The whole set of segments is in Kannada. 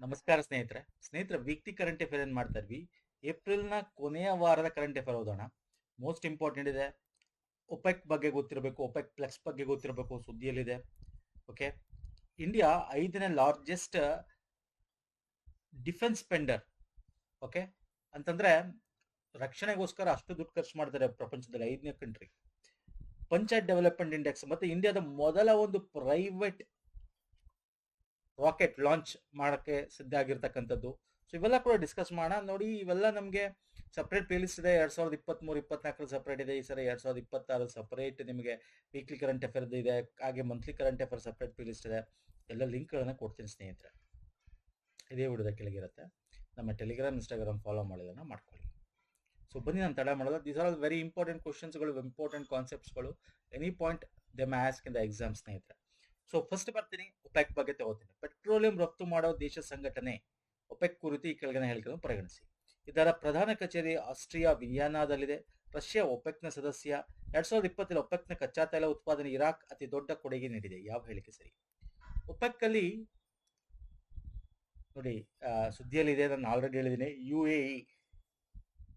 ನಮಸ್ಕಾರ ಸ್ನೇಹಿತರೆ ವೀಕ್ಲಿ ಕರೆಂಟ್ ಅಫೇರ್ ಏನ್ ಮಾಡ್ತಾ ಇದ್ವಿ. ಏಪ್ರಿಲ್ನ ಕೊನೆಯ ವಾರದ ಕರೆಂಟ್ ಅಫೇರ್ ಓದೋಣ. ಮೋಸ್ಟ್ ಇಂಪಾರ್ಟೆಂಟ್ ಇದೆ. ಒಪೆಕ್ ಬಗ್ಗೆ ಗೊತ್ತಿರಬೇಕು, ಒಪೆಕ್ ಪ್ಲಸ್ ಬಗ್ಗೆ ಗೊತ್ತಿರಬೇಕು, ಸುದ್ದಿಯಲ್ಲಿದೆ. ಓಕೆ, ಇಂಡಿಯಾ 5ನೇ ಲಾರ್ಜೆಸ್ಟ್ ಡಿಫೆನ್ಸ್ ಸ್ಪೆಂಡರ್. ಓಕೆ ಅಂತಂದ್ರೆ ರಕ್ಷಣೆಗೋಸ್ಕರ ಅಷ್ಟು ದುಡ್ಡು ಖರ್ಚು ಮಾಡ್ತಾರೆ ಪ್ರಪಂಚದಲ್ಲಿ 5ನೇ ಕಂಟ್ರಿ. ಪಂಚಾಯತ್ ಡೆವಲಪ್ಮೆಂಟ್ ಇಂಡೆಕ್ಸ್ ಮತ್ತೆ ಇಂಡಿಯಾದ ಮೊದಲ ಒಂದು ಪ್ರೈವೇಟ್ ರಾಕೆಟ್ ಲಾಂಚ್ ಮಾಡಕ್ಕೆ ಸಿದ್ಧ ಆಗಿರ್ತಕ್ಕಂಥದ್ದು. ಸೊ ಇವೆಲ್ಲ ಕೂಡ ಡಿಸ್ಕಸ್ ಮಾಡೋಣ. ನೋಡಿ, ಇವೆಲ್ಲ ನಮಗೆ ಸಪ್ರೇಟ್ ಪ್ಲೇ ಲಿಸ್ಟ್ ಇದೆ. 2023-24 ಸಪ್ರೇಟ್ ಇದೆ. ಈ ಸರಿ 2026 ಸಪ್ರೇಟ್ ನಿಮಗೆ ವೀಕ್ಲಿ ಕರೆಂಟ್ ಅಫೇರ್ ಇದೆ. ಹಾಗೆ monthly current affair separate play list ಇದೆ. ಎಲ್ಲ ಲಿಂಕ್ಗಳನ್ನ ಕೊಡ್ತೀನಿ ಸ್ನೇಹಿತರೆ, ಇದೇ ವಿಡಿಯೋದ ಕೆಳಗಿರುತ್ತೆ. ನಮ್ಮ ಟೆಲಿಗ್ರಾಮ್ ಇನ್ಸ್ಟಾಗ್ರಾಮ್ ಫಾಲೋ ಮಾಡಿದ್ರೆ ಮಾಡ್ಕೊಳ್ಳಿ. ಸೊ ಬನ್ನಿ, ನಾನು ತಡ ಮಾಡಲ್ಲ. These are all very important ಕ್ವಶನ್ಸ್ಗಳು, ಇಂಪಾರ್ಟೆಂಟ್ ಕಾನ್ಸೆಪ್ಟ್ಸ್ಗಳು. Any point they may ask in the exam ಸ್ನೇಹಿತರೆ. ಸೊ ಫಸ್ಟ್ ಬರ್ತೀನಿ, ಒಪೆಕ್ ಬಗ್ಗೆ ತಗೋತೀನಿ. ಪೆಟ್ರೋಲಿಯಂ ರಫ್ತು ಮಾಡೋ ದೇಶ ಸಂಘಟನೆ ಒಪೆಕ್ ಕುರಿತು ಈ ಕೆಳಗಿನ ಹೇಳಿಕೆಗಳನ್ನು ಪರಿಗಣಿಸಿ. ಇದರ ಪ್ರಧಾನ ಕಚೇರಿ ಆಸ್ಟ್ರಿಯಾ ವಿಯೆನ್ನಾದಲ್ಲಿದೆ. ರಷ್ಯಾ ಒಪೆಕ್ನ ಸದಸ್ಯ. 2020 ಒಪೆಕ್ನ ಕಚ್ಚಾ ತೈಲ ಉತ್ಪಾದನೆ ಇರಾಕ್ ಅತಿ ದೊಡ್ಡ ಕೊಡುಗೆ ನೀಡಿದೆ. ಯಾವ ಹೇಳಿಕೆ ಸರಿ? ಒಪೆಕ್ ಅಲ್ಲಿ ನೋಡಿ, ಸುದ್ದಿಯಲ್ಲಿ ಇದೆ, ನಾನು ಆಲ್ರೆಡಿ ಹೇಳಿದ್ದೀನಿ, UAE.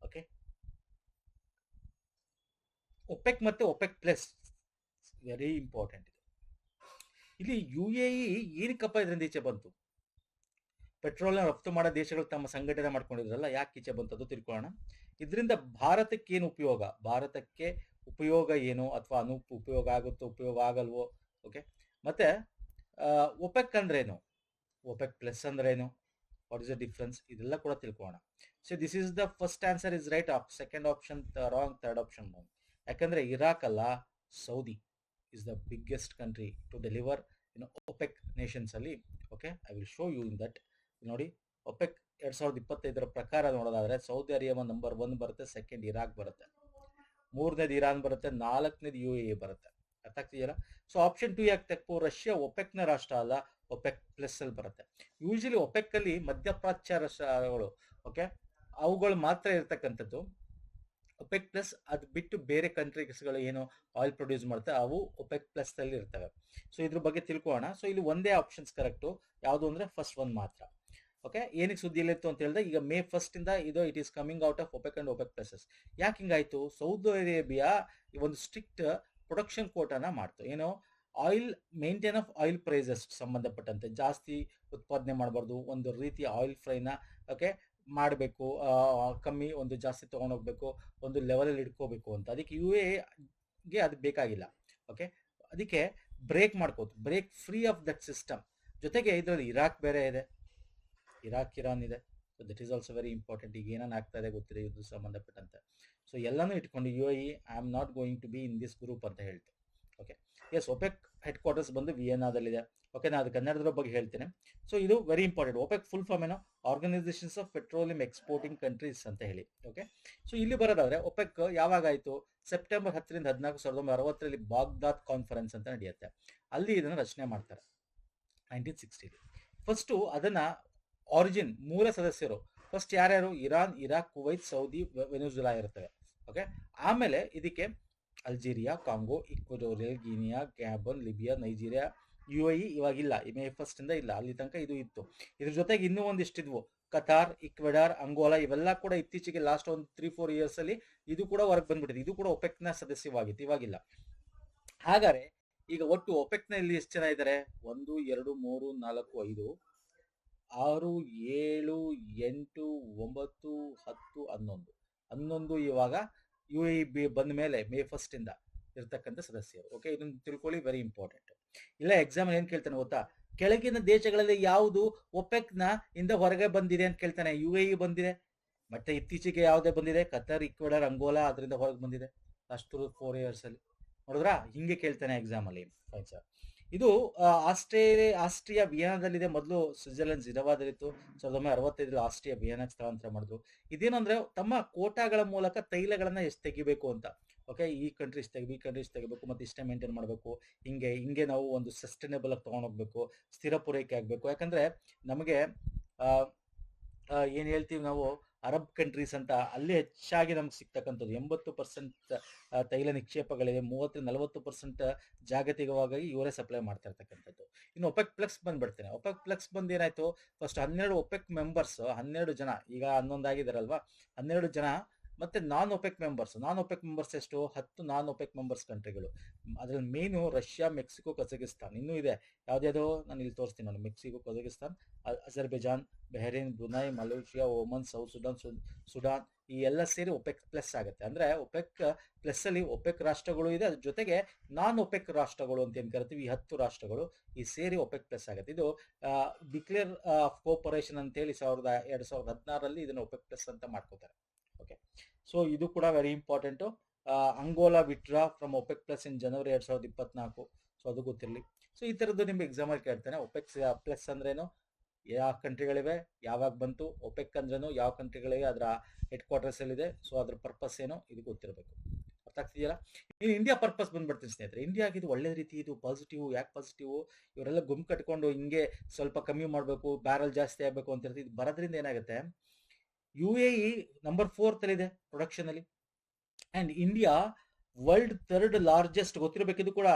ಓಕೆ, ಒಪೆಕ್ ಮತ್ತೆ ಒಪೆಕ್ ಪ್ಲಸ್ ವೆರಿ ಇಂಪಾರ್ಟೆಂಟ್ ಇದೆ. ಇಲ್ಲಿ UAE ಏನಕ್ಕಪ್ಪ ಇದರಿಂದ ಈಚೆ ಬಂತು? ಪೆಟ್ರೋಲ್ನ ರಫ್ತು ಮಾಡೋ ದೇಶಗಳು ತಮ್ಮ ಸಂಘಟನೆ ಮಾಡ್ಕೊಂಡಿದ್ರಲ್ಲ, ಯಾಕೆ ಈಚೆ ಬಂತು ಅದು ತಿಳ್ಕೊಳ್ಳೋಣ. ಇದರಿಂದ ಭಾರತಕ್ಕೆ ಏನು ಉಪಯೋಗ, ಭಾರತಕ್ಕೆ ಉಪಯೋಗ ಏನು, ಅಥವಾ ಉಪಯೋಗ ಆಗುತ್ತೋ ಉಪಯೋಗ ಆಗಲ್ವೋ? ಓಕೆ, ಮತ್ತೆ ಒಪೆಕ್ ಅಂದ್ರೇನು, ಒಪೆಕ್ ಪ್ಲಸ್ ಅಂದ್ರೇನು, ವಾಟ್ ಇಸ್ ದ ಡಿಫ್ರೆನ್ಸ್, ಇದೆಲ್ಲ ಕೂಡ ತಿಳ್ಕೊಳ್ಳೋಣ. So this is the first answer is right. Second option wrong, third option wrong. ಯಾಕಂದ್ರೆ ಇರಾಕ್ ಅಲ್ಲ, Saudi is the biggest country to deliver in OPEC nations ಅಲ್ಲಿ. Okay, I will show you in that. ನೋಡಿ, ಒಪೆಕ್ 2025 ಪ್ರಕಾರ ನೋಡೋದಾದ್ರೆ ಸೌದಿ ಅರೇಬಿಯಾ ನಂಬರ್ 1 ಬರುತ್ತೆ, ಸೆಕೆಂಡ್ ಇರಾಕ್ ಬರುತ್ತೆ, 3ನೇದು ಇರಾನ್ ಬರುತ್ತೆ, 4ನೇದು UAE ಬರುತ್ತೆ. ಅರ್ಥ ಆಗ್ತಿದೆಯಲ್ಲ? ಸೊ ಆಪ್ಷನ್ 2 ಯಾಕೆ ತಪ್ಪು? ರಷ್ಯಾ ಒಪೆಕ್ನ ರಾಷ್ಟ್ರ ಅಲ್ಲ, ಒಪೆಕ್ ಪ್ಲಸ್ ಅಲ್ಲಿ ಬರುತ್ತೆ. ಯೂಶಲಿ ಒಪೆಕ್ ಅಲ್ಲಿ ಮಧ್ಯಪ್ರಾಚ್ಯ ರಾಷ್ಟ್ರಗಳು, ಓಕೆ, ಅವುಗಳು ಮಾತ್ರ ಇರ್ತಕ್ಕಂಥದ್ದು. ಒಪೆಕ್ ಪ್ಲಸ್ ಅದು ಬಿಟ್ಟು ಬೇರೆ ಕಂಟ್ರೀಸ್ಗಳು ಏನು ಆಯಿಲ್ ಪ್ರೊಡ್ಯೂಸ್ ಮಾಡ್ತಾರೆ ಅವು ಒಪೆಕ್ ಪ್ಲಸ್ ಅಲ್ಲಿ ಇರ್ತವೆ. ಸೊ ಇದ್ರ ಬಗ್ಗೆ ತಿಳ್ಕೊಳ್ಳೋಣ. ಸೊ ಇಲ್ಲಿ ಒಂದೇ ಆಪ್ಷನ್ಸ್ ಕರೆಕ್ಟು. ಯಾವುದು ಅಂದ್ರೆ ಫಸ್ಟ್ ಒನ್ ಮಾತ್ರ. ಓಕೆ, ಏನಕ್ಕೆ ಸುದ್ದಿ ಇಲ್ಲಿತ್ತು ಅಂತ ಹೇಳಿದ್ರೆ, ಈಗ May 1 ಇಂದ ಇದು it is coming out of OPEC and OPEC pluses. ಯಾಕೆ ಹಿಂಗಾಯ್ತು? ಸೌದಿ ಅರೇಬಿಯಾ ಒಂದು ಸ್ಟ್ರಿಕ್ಟ್ ಪ್ರೊಡಕ್ಷನ್ ಕೋಟಾನ ಮಾಡ್ತು. ಏನು, oil maintain of oil prices ಸಂಬಂಧಪಟ್ಟಂತೆ ಜಾಸ್ತಿ ಉತ್ಪಾದನೆ ಮಾಡಬಾರ್ದು, ಒಂದು ರೀತಿಯ ಆಯಿಲ್ ಫ್ರೈನ ಓಕೆ ಮಾಡಬೇಕು, ಕಮ್ಮಿ ಒಂದು ಜಾಸ್ತಿ ತೊಗೊಂಡೋಗ್ಬೇಕು, ಒಂದು ಲೆವೆಲಲ್ಲಿ ಇಟ್ಕೋಬೇಕು ಅಂತ. ಅದಕ್ಕೆ UAE ಅದು ಬೇಕಾಗಿಲ್ಲ. ಓಕೆ, ಅದಕ್ಕೆ ಬ್ರೇಕ್ ಮಾಡ್ಕೋತು, break free of that system. ಜೊತೆಗೆ ಇದರಲ್ಲಿ ಇರಾಕ್ ಬೇರೆ ಇದೆ, ಇರಾಕ್ ಇರಾನ್ ಇದೆ. So that is also very important. ಈಗ ಏನೇನು ಆಗ್ತಾ ಇದೆ ಗೊತ್ತಿದೆ ಇದು ಸಂಬಂಧಪಟ್ಟಂತೆ. ಸೊ ಎಲ್ಲನೂ ಇಟ್ಕೊಂಡು UAE I am not going to be in this group ಅಂತ ಹೇಳ್ತು. Okay, yes, OPEC headquarters ಬಂದು ವಿಯೆನ್ನಾದಲ್ಲಿದೆ. ಓಕೆ, ನಾನು ಅದು ಕನ್ನಡದ ಬಗ್ಗೆ ಹೇಳ್ತೇನೆ. ಸೊ ಇದು very important. OPEC full form ಏನೋ, organisations of petroleum exporting countries ಅಂತ ಹೇಳಿ. ಓಕೆ, ಸೊ ಇಲ್ಲಿ ಬರೋದಾದ್ರೆ ಒಪೆಕ್ ಯಾವಾಗ ಆಯಿತು? ಸೆಪ್ಟೆಂಬರ್ 10ರಿಂದ 14, 1960 ಬಾಗ್ದಾದ್ ಕಾನ್ಫರೆನ್ಸ್ ಅಂತ ನಡೆಯುತ್ತೆ. ಅಲ್ಲಿ ಇದನ್ನು ರಚನೆ ಮಾಡ್ತಾರೆ 1960. ಫಸ್ಟು ಅದನ್ನ ಆರಿಜಿನ್ ಮೂಲ ಸದಸ್ಯರು ಫಸ್ಟ್ ಯಾರ್ಯಾರು? Iran, Iraq, Kuwait, Saudi, Venezuela ಇರ್ತವೆ. ಓಕೆ, ಆಮೇಲೆ ಇದಕ್ಕೆ Algeria, Congo, Equatorial Guinea, Gabon, Libya, Nigeria, UAE ಇವಾಗಿಲ್ಲ, May 1 ಇಂದ ಇಲ್ಲ, ಅಲ್ಲಿ ತನಕ ಇದು ಇತ್ತು. ಇದ್ರ ಜೊತೆಗೆ ಇನ್ನೂ ಒಂದಿಷ್ಟಿದ್ವು, ಕತಾರ್, ಇಕ್ವೆಡಾರ್, ಅಂಗೋಲಾ, ಇವೆಲ್ಲ ಕೂಡ ಇತ್ತೀಚೆಗೆ ಲಾಸ್ಟ್ ಒಂದು 3-4 ಇಯರ್ಸ್ ಅಲ್ಲಿ ಇದು ಕೂಡ ಹೊರಗೆ ಬಂದ್ಬಿಟ್ಟಿದೆ. ಇದು ಕೂಡ ಒಪೆಕ್ನ ಸದಸ್ಯವಾಗಿತ್ತು, ಇವಾಗಿಲ್ಲ. ಹಾಗಾದ್ರೆ ಈಗ ಒಟ್ಟು ಒಪೆಕ್ನ ಇಲ್ಲಿ ಎಷ್ಟು ಜನ ಇದ್ದಾರೆ? 1, 2, 3, 4, 5, 6, 7, 8, 9, 10, 11 ಇವಾಗ UAE ಬಂದ ಮೇಲೆ May 1 ಇಂದ ಇರ್ತಕ್ಕಂಥ ಸದಸ್ಯರು. ಓಕೆ, ಇದನ್ನು ತಿಳ್ಕೊಳ್ಳಿ, ವೆರಿ ಇಂಪಾರ್ಟೆಂಟ್. ಇಲ್ಲ ಎಕ್ಸಾಮ್ ಏನ್ ಕೇಳ್ತಾನೆ ಗೊತ್ತಾ? ಕೆಳಗಿನ ದೇಶಗಳಲ್ಲಿ ಯಾವುದು ಒಪೆಕ್ ನ ಇಂದ ಹೊರಗೆ ಬಂದಿದೆ ಅಂತ ಕೇಳ್ತಾನೆ. UAE ಬಂದಿದೆ, ಮತ್ತೆ ಇತ್ತೀಚೆಗೆ ಯಾವುದೇ ಬಂದಿದೆ? ಕತಾರ್, ಇಕ್ವೆಡಾರ್, ಅಂಗೋಲಾ ಅದರಿಂದ ಹೊರಗೆ ಬಂದಿದೆ ಲಾಸ್ಟ್ 4 ಇಯರ್ಸ್ ಅಲ್ಲಿ. ನೋಡಿದ್ರಾ, ಹಿಂಗೆ ಕೇಳ್ತಾನೆ ಎಕ್ಸಾಮ್ ಅಲ್ಲಿ. Fine sir. ಇದು ಆಸ್ಟ್ರಿಯಾ ವಿಯೆನ್ನಾದಲ್ಲಿದೆ. ಮೊದಲು ಸ್ವಿಟ್ಜರ್ಲೆಂಡ್ ಜಿನವಾದಲ್ಲಿತ್ತು. 1965 ಆಸ್ಟ್ರಿಯಾ ವಿಯೆನ್ನಾಗೆ ಸ್ಥಳಾಂತರ ಮಾಡಿದ್ರು. ಇದೇನಂದ್ರೆ ತಮ್ಮ ಕೋಟಾಗಳ ಮೂಲಕ ತೈಲಗಳನ್ನ ಎಷ್ಟು ತೆಗಿಬೇಕು ಅಂತ. ಓಕೆ, ಈ ಕಂಟ್ರೀಸ್ ತೆಗಿಬೇಕು, ಮತ್ತೆ ಇಷ್ಟೇ ಮೇಂಟೈನ್ ಮಾಡಬೇಕು. ಹಿಂಗೆ ನಾವು ಒಂದು ಸಸ್ಟೈನೇಬಲ್ ಆಗಿ ತಗೊಂಡೋಗ್ಬೇಕು, ಸ್ಥಿರ ಪೂರೈಕೆ ಆಗ್ಬೇಕು. ಯಾಕಂದ್ರೆ ನಮಗೆ ಏನ್ ಹೇಳ್ತೀವಿ ನಾವು, ಅರಬ್ ಕಂಟ್ರೀಸ್ ಅಂತ, ಅಲ್ಲಿ ಹೆಚ್ಚಾಗಿ ನಮ್ಗೆ ಸಿಗ್ತಕ್ಕಂಥದ್ದು 80% ತೈಲ ನಿಕ್ಷೇಪಗಳಿದೆ. 30-40% ಜಾಗತಿಕವಾಗಿ ಇವರೇ ಸಪ್ಲೈ ಮಾಡ್ತಾ ಇರ್ತಕ್ಕಂಥದ್ದು. ಇನ್ನು ಒಪೆಕ್ ಪ್ಲಸ್ ಬಂದ್ಬಿಡ್ತೇನೆ. ಒಪೆಕ್ ಪ್ಲಸ್ ಬಂದು ಏನಾಯ್ತು, ಫಸ್ಟ್ 12 ಒಪೆಕ್ ಮೆಂಬರ್ಸ್, 12 ಜನ, ಈಗ 11 ಆಗಿದಾರಲ್ವಾ, 12 ಜನ, ಮತ್ತೆ ನಾನ್ ಒಪೆಕ್ ಮೆಂಬರ್ಸ್ ಎಷ್ಟು, 10 ನಾನ್ ಒಪೆಕ್ ಮೆಂಬರ್ಸ್ ಕಂಟ್ರಿಗಳು. ಅದ್ರಲ್ಲಿ ಮೇನು ರಷ್ಯಾ, ಮೆಕ್ಸಿಕೋ, ಕಜಕಿಸ್ತಾನ್, ಇನ್ನೂ ಇದೆ. ಯಾವ್ದ್ಯಾವ್ದು ನಾನು ಇಲ್ಲಿ ತೋರಿಸ್ತೀನಿ ನೋಡಿ. Mexico, Kazakhstan, Azerbaijan, Bahrain, Brunei, Malaysia, Oman, South Sudan ಈ ಎಲ್ಲ ಸೇರಿ ಒಪೆಕ್ ಪ್ಲಸ್ ಆಗುತ್ತೆ. ಅಂದ್ರೆ ಒಪೆಕ್ ಪ್ಲಸ್ ಅಲ್ಲಿ ಒಪೆಕ್ ರಾಷ್ಟ್ರಗಳು ಇದೆ, ಅದ್ರ ಜೊತೆಗೆ ನಾನ್ ಒಪೆಕ್ ರಾಷ್ಟ್ರಗಳು ಅಂತ ಏನ್ ಕರಿತೀವಿ, ಈ 10 ರಾಷ್ಟ್ರಗಳು ಈ ಸೇರಿ ಒಪೆಕ್ ಪ್ಲಸ್ ಆಗುತ್ತೆ. ಇದು ಡಿಕ್ಲೇರ್ ಆಫ್ ಕೋಪರೇಷನ್ ಅಂತೇಳಿ 2016ರಲ್ಲಿ ಇದನ್ನ ಒಪೆಕ್ ಪ್ಲಸ್ ಅಂತ ಮಾಡ್ಕೋತಾರೆ. ಓಕೆ, ಸೊ ಇದು ಕೂಡ very important. Angola withdraw from OPEC plus in January 2024. So ಅದು ಗೊತ್ತಿರಲಿ. ಸೊ ಈ ಥರದ್ದು ನಿಮ್ಗೆ ಎಕ್ಸಾಮಲ್ಲಿ ಕೇಳ್ತಾನೆ. ಒಪೆಕ್ ಪ್ಲಸ್ ಅಂದ್ರೇನು, ಯಾವ ಕಂಟ್ರಿಗಳಿವೆ, ಯಾವಾಗ ಬಂತು, ಒಪೆಕ್ ಅಂದ್ರೇನು, ಯಾವ ಕಂಟ್ರಿಗಳಿವೆ, ಅದರ ಹೆಡ್ ಕ್ವಾರ್ಟರ್ಸ್ ಎಲ್ಲಿದೆ, ಸೊ ಅದ್ರ ಪರ್ಪಸ್ ಏನು, ಇದು ಗೊತ್ತಿರಬೇಕು. ಅರ್ಥ ಆಗ್ತಿದೆಯಲ್ಲ. ಇನ್ನು ಇಂಡಿಯಾ ಪರ್ಪಸ್ ಬಂದ್ಬಿಡ್ತೀನಿ ಸ್ನೇಹಿತರೆ. ಇಂಡಿಯಾಗೆ ಇದು ಒಳ್ಳೆ ರೀತಿ, ಇದು ಪಾಸಿಟಿವ್. ಯಾಕೆ ಪಾಸಿಟಿವ್, ಇವರೆಲ್ಲ ಗುಂಪು ಕಟ್ಕೊಂಡು ಹಿಂಗೆ ಸ್ವಲ್ಪ ಕಮ್ಮಿ ಮಾಡಬೇಕು, ಬ್ಯಾರಲ್ ಜಾಸ್ತಿ ಆಗಬೇಕು ಅಂತ ಇರ್ತೀವಿ. ಇದು ಬರೋದ್ರಿಂದ ಏನಾಗುತ್ತೆ, UAE ನಂಬರ್ 4 ಇದೆ ಪ್ರೊಡಕ್ಷನ್ ಅಲ್ಲಿ, and India world 3rd largest, ಗೊತ್ತಿರಬೇಕಿದು ಕೂಡ,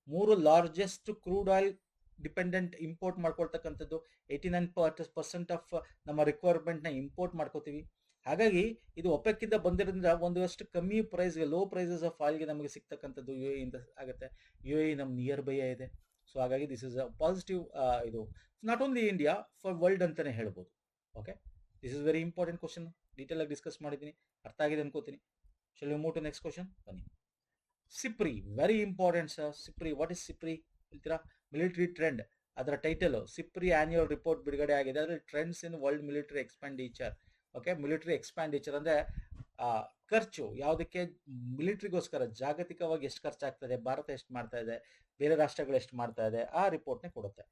3 largest crude oil dependent import ಮಾಡ್ಕೊಳ್ತಕ್ಕಂಥದ್ದು. 89% ಆಫ್ ನಮ್ಮ ರಿಕ್ವೈರ್ಮೆಂಟ್ ನ ಇಂಪೋರ್ಟ್ ಮಾಡ್ಕೋತೀವಿ. ಹಾಗಾಗಿ ಇದು ಒಪೆಕ್ ಇಂದ ಬಂದಿರೋದ್ರಿಂದ ಒಂದಷ್ಟು ಕಮ್ಮಿ ಪ್ರೈಸ್ಗೆ, ಲೋ ಪ್ರೈಸಸ್ ಆಫ್ ಆಯಿಲ್ಗೆ ನಮಗೆ ಸಿಗ್ತಕ್ಕಂಥದ್ದು UAE ಇಂದ ಆಗುತ್ತೆ. UAE ನಮ್ಮ ನಿಯರ್ ಬೈ ಇದೆ. ಸೊ ಹಾಗಾಗಿ ದಿಸ್ ಇಸ್ ಅ ಪಾಸಿಟಿವ್. ಇದು not only India, for world ಅಂತಾನೆ ಹೇಳ್ಬೋದು. Okay, this is very important question. Detail ಆಗಿ ಡಿಸ್ಕಸ್ ಮಾಡಿದ್ದೀನಿ, ಅರ್ಥ ಆಗಿದೆ ಅನ್ಕೋತೀನಿ. Shall we move to next question? ಬನ್ನಿ. SIPRI, very important sir. SIPRI, what is SIPRI ಹೇಳ್ತೀರಾ? ಮಿಲಿಟರಿ ಟ್ರೆಂಡ್, ಅದರ ಟೈಟಲ್ ಸಿಪ್ರಿ ಆನ್ಯುವಲ್ ರಿಪೋರ್ಟ್ ಬಿಡುಗಡೆ ಆಗಿದೆ. ಅದರಲ್ಲಿ trends in world military expenditure. Okay, military expenditure ಅಂದ್ರೆ ಖರ್ಚು, ಯಾವುದಕ್ಕೆ, ಮಿಲಿಟರಿಗೋಸ್ಕರ ಜಾಗತಿಕವಾಗಿ ಎಷ್ಟು ಖರ್ಚಾಗ್ತದೆ, ಭಾರತ ಎಷ್ಟು ಮಾಡ್ತಾ ಇದೆ, ಬೇರೆ ರಾಷ್ಟ್ರಗಳು ಎಷ್ಟು ಮಾಡ್ತಾ ಇದೆ, ಆ ರಿಪೋರ್ಟ್ನೇ ಕೊಡುತ್ತೆ.